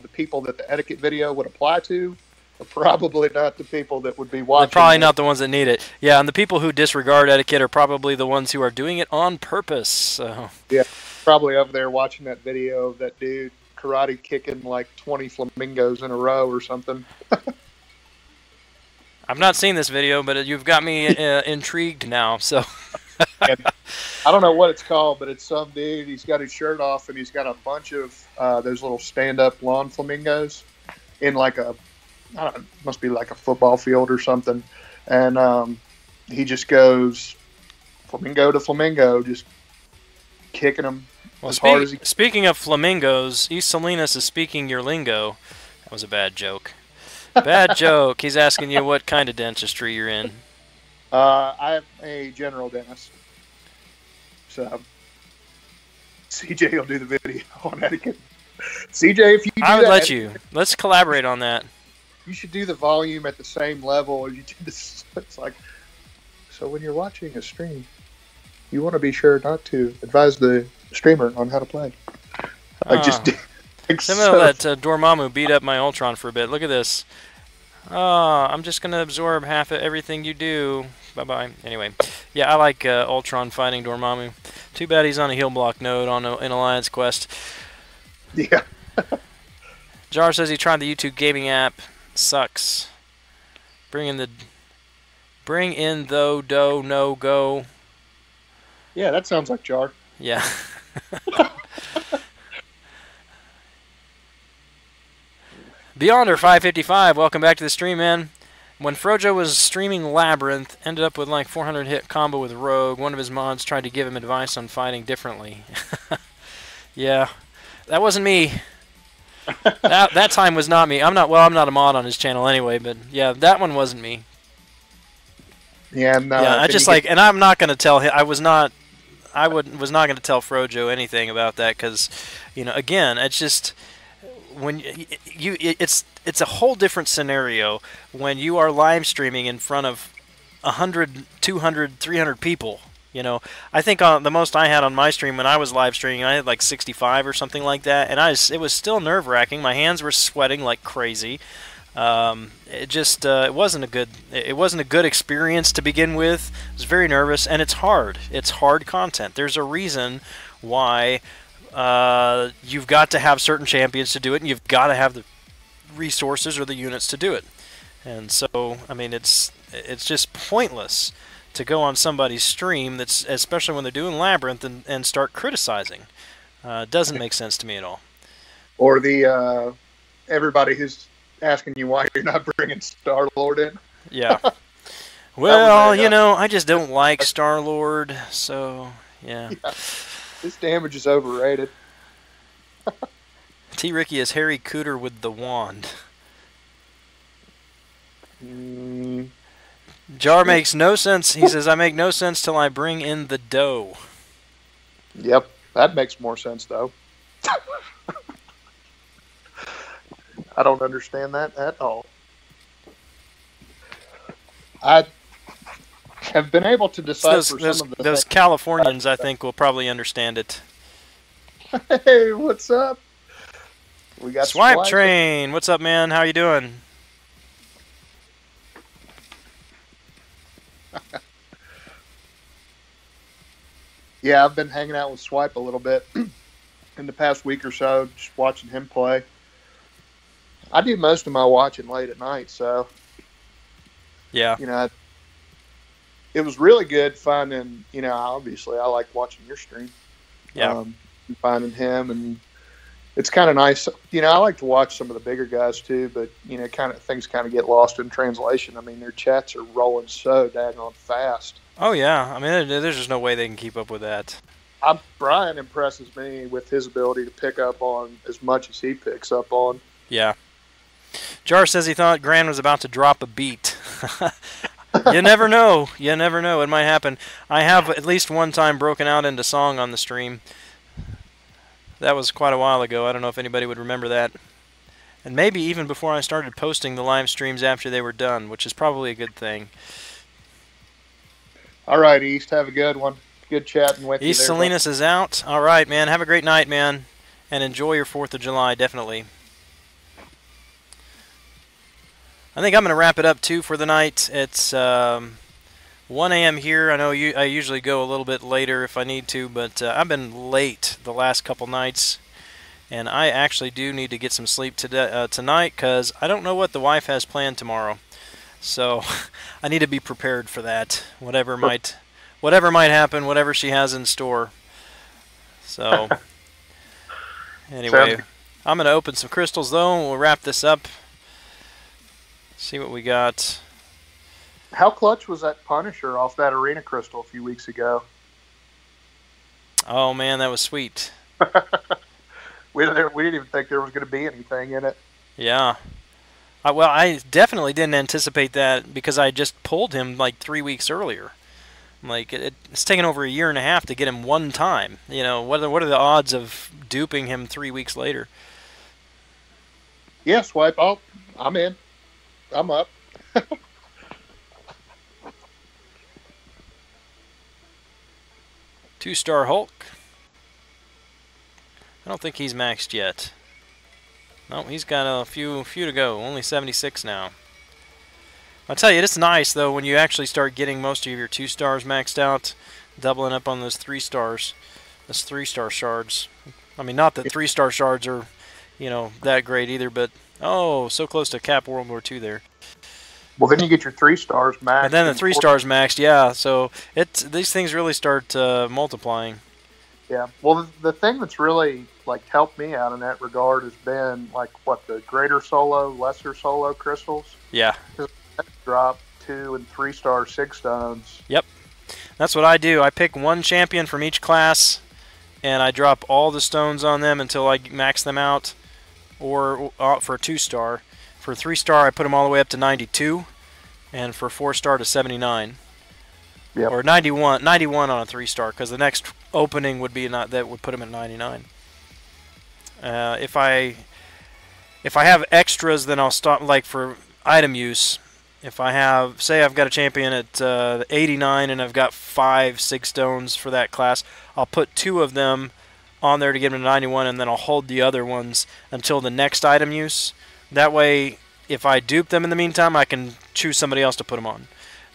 the people that the etiquette video would apply to are probably not the people that would be watching. They're probably not the ones that need it. Yeah, and the people who disregard etiquette are probably the ones who are doing it on purpose. So. Yeah, probably over there watching that video of that dude karate kicking like 20 flamingos in a row or something. I've not seen this video, but you've got me intrigued now. So. And I don't know what it's called, but it's some dude. He's got his shirt off and he's got a bunch of those little stand-up lawn flamingos in like a, I don't know, must be like a football field or something. And he just goes flamingo to flamingo, just kicking them as hard as he can. Speaking of flamingos, East Salinas is speaking your lingo. That was a bad joke. Bad joke. He's asking you what kind of dentistry you're in. I am a general dentist. So CJ will do the video on etiquette. CJ, if you do I would that, let you. Let's collaborate on that. You should do the volume at the same level. You do this, it's like, so when you're watching a stream, you want to be sure not to advise the streamer on how to play. Like just Somehow let Dormammu beat up my Ultron for a bit. Look at this. I'm just going to absorb half of everything you do. Bye-bye. Anyway, yeah, I like Ultron fighting Dormammu. Too bad he's on a heal block node in Alliance Quest. Yeah. Jar says he tried the YouTube gaming app. Sucks. Bring in though do no go. Yeah, that sounds like Jar. Yeah. Beyonder 555, welcome back to the stream, man. When Frojo was streaming Labyrinth, ended up with like 400 hit combo with Rogue. One of his mods tried to give him advice on fighting differently. Yeah, that wasn't me. that time was not me. I'm not a mod on his channel anyway, but yeah, that one wasn't me. Yeah, no. Yeah, I just like, and I'm not gonna tell him. I was not gonna tell Frojo anything about that because, you know, again, it's just. When it's a whole different scenario when you are live streaming in front of 100, 200, 300 people. You know, I think the most I had on my stream when I was live streaming, I had like 65 or something like that, and it was still nerve-wracking. My hands were sweating like crazy. It wasn't a good experience to begin with. I was very nervous, and it's hard. It's hard content. There's a reason why. You've got to have certain champions to do it, and you've got to have the resources or the units to do it. And so, I mean, it's just pointless to go on somebody's stream, that's especially when they're doing Labyrinth, and start criticizing. It doesn't make sense to me at all. Or the everybody who's asking you why you're not bringing Star-Lord in. Yeah. Well, you know, I just don't like Star-Lord, so yeah. This damage is overrated. T. Ricky is Harry Cooter with the wand. Jar makes no sense. He says, I make no sense till I bring in the dough. Yep, that makes more sense, though. I don't understand that at all. I have been able to decipher some of the those Californians, I think, will probably understand it. Hey, what's up? We got Swipe Train. What's up, man? How you doing? Yeah, I've been hanging out with Swipe a little bit in the past week or so, just watching him play. I do most of my watching late at night, so yeah, you know, it was really good finding. You know, obviously, I like watching your stream. Yeah, finding him, and it's kind of nice. You know, I like to watch some of the bigger guys too, but you know, things kind of get lost in translation. I mean, their chats are rolling so daggone fast. Oh yeah, I mean, there's just no way they can keep up with that. Brian impresses me with his ability to pick up on as much as he picks up on. Yeah. Jar says he thought Gran was about to drop a beat. You never know. You never know. It might happen. I have at least one time broken out into song on the stream. That was quite a while ago. I don't know if anybody would remember that. And maybe even before I started posting the live streams after they were done, which is probably a good thing. All right, East. Have a good one. Good chatting with you. East Salinas is out. All right, man. Have a great night, man. And enjoy your 4th of July, definitely. I think I'm going to wrap it up, too, for the night. It's 1 a.m. here. I know I usually go a little bit later if I need to, but I've been late the last couple nights. And I actually do need to get some sleep tonight because I don't know what the wife has planned tomorrow. So I need to be prepared for that, whatever might happen, whatever she has in store. So anyway, I'm going to open some crystals, though, and we'll wrap this up. See what we got. How clutch was that Punisher off that arena crystal a few weeks ago? Oh, man, that was sweet. We didn't even think there was going to be anything in it. Yeah. Well, I definitely didn't anticipate that because I just pulled him like 3 weeks earlier. Like, it's taken over a year and a half to get him one time. You know, what are the odds of duping him 3 weeks later? Yeah, swipe. Oh, I'm in. I'm up. 2-star Hulk. I don't think he's maxed yet. No, he's got a few to go. Only 76 now. I'll tell you, it's nice, though, when you actually start getting most of your 2-stars maxed out, doubling up on those 3 stars, those 3-star shards. I mean, not that 3-star shards are, you know, that great either, but, oh, so close to Cap World War II there. Well, then you get your 3 stars maxed. And then the 3 stars maxed, yeah. So these things really start multiplying. Yeah. Well, the thing that's really like helped me out in that regard has been like what the greater solo, lesser solo crystals. Yeah. Drop 2 and 3-star 6 stones. Yep. That's what I do. I pick one champion from each class, and I drop all the stones on them until I max them out. Or for a 2-star. For 3-star, I put them all the way up to 92, and for 4-star to 79. Yep. Or 91 on a 3-star, because the next opening would be that would put them at 99. If I have extras, then I'll stop. Like for item use, if I have, say, I've got a champion at 89, and I've got 5 6 stones for that class, I'll put 2 of them on there to get them to 91, and then I'll hold the other ones until the next item use. That way, if I dupe them in the meantime, I can choose somebody else to put them on.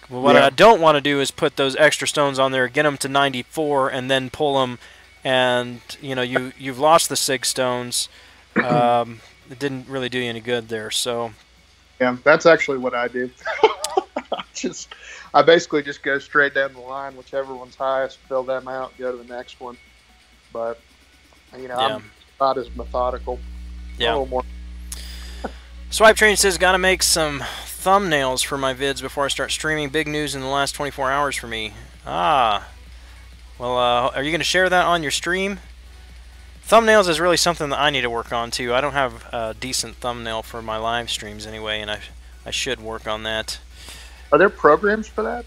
What I don't want to do is put those extra stones on there, get them to 94, and then pull them, and you know you've lost the 6 stones. It didn't really do you any good there. So yeah, that's actually what I do. I basically just go straight down the line, whichever one's highest, fill them out, go to the next one. But you know, I'm not as methodical. Yeah. A little more. Swipe Train says, gotta make some thumbnails for my vids before I start streaming. Big news in the last 24 hours for me. Ah. Well, are you going to share that on your stream? Thumbnails is really something that I need to work on, too. I don't have a decent thumbnail for my live streams anyway, and I should work on that. Are there programs for that?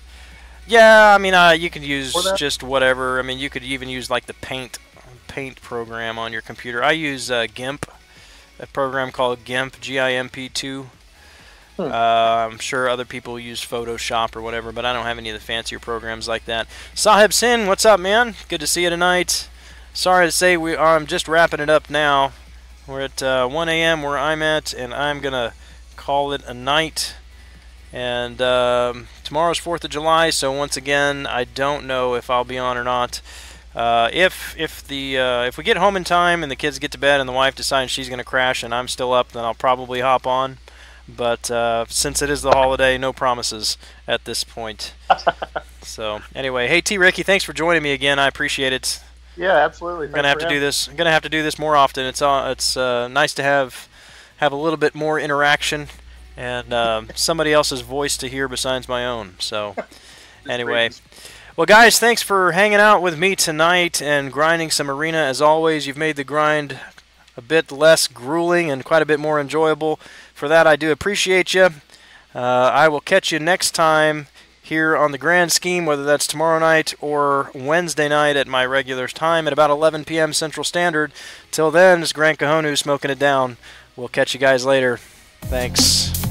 Yeah, I mean, you could use just whatever. I mean, you could even use, like, the Paint program on your computer. I use GIMP. A program called GIMP, G-I-M-P 2. I'm sure other people use Photoshop or whatever, but I don't have any of the fancier programs like that. Sahib Sin, what's up, man? Good to see you tonight. Sorry to say I'm just wrapping it up now. We're at 1 a.m. where I'm at, and I'm going to call it a night. And tomorrow's 4th of July, so once again, I don't know if I'll be on or not. If we get home in time and the kids get to bed and the wife decides she's going to crash and I'm still up, then I'll probably hop on. But since it is the holiday, no promises at this point. So anyway, hey T Ricky, thanks for joining me again. I appreciate it. Yeah, absolutely. I'm gonna have to do this. I'm gonna have to do this more often. It's nice to have a little bit more interaction and somebody else's voice to hear besides my own. So anyway. Well, guys, thanks for hanging out with me tonight and grinding some arena. As always, you've made the grind a bit less grueling and quite a bit more enjoyable. for that, I do appreciate you. I will catch you next time here on the Grand Scheme, whether that's tomorrow night or Wednesday night at my regular time at about 11 p.m. Central Standard. Till then, it's Gran Kahonu smoking it down. We'll catch you guys later. Thanks.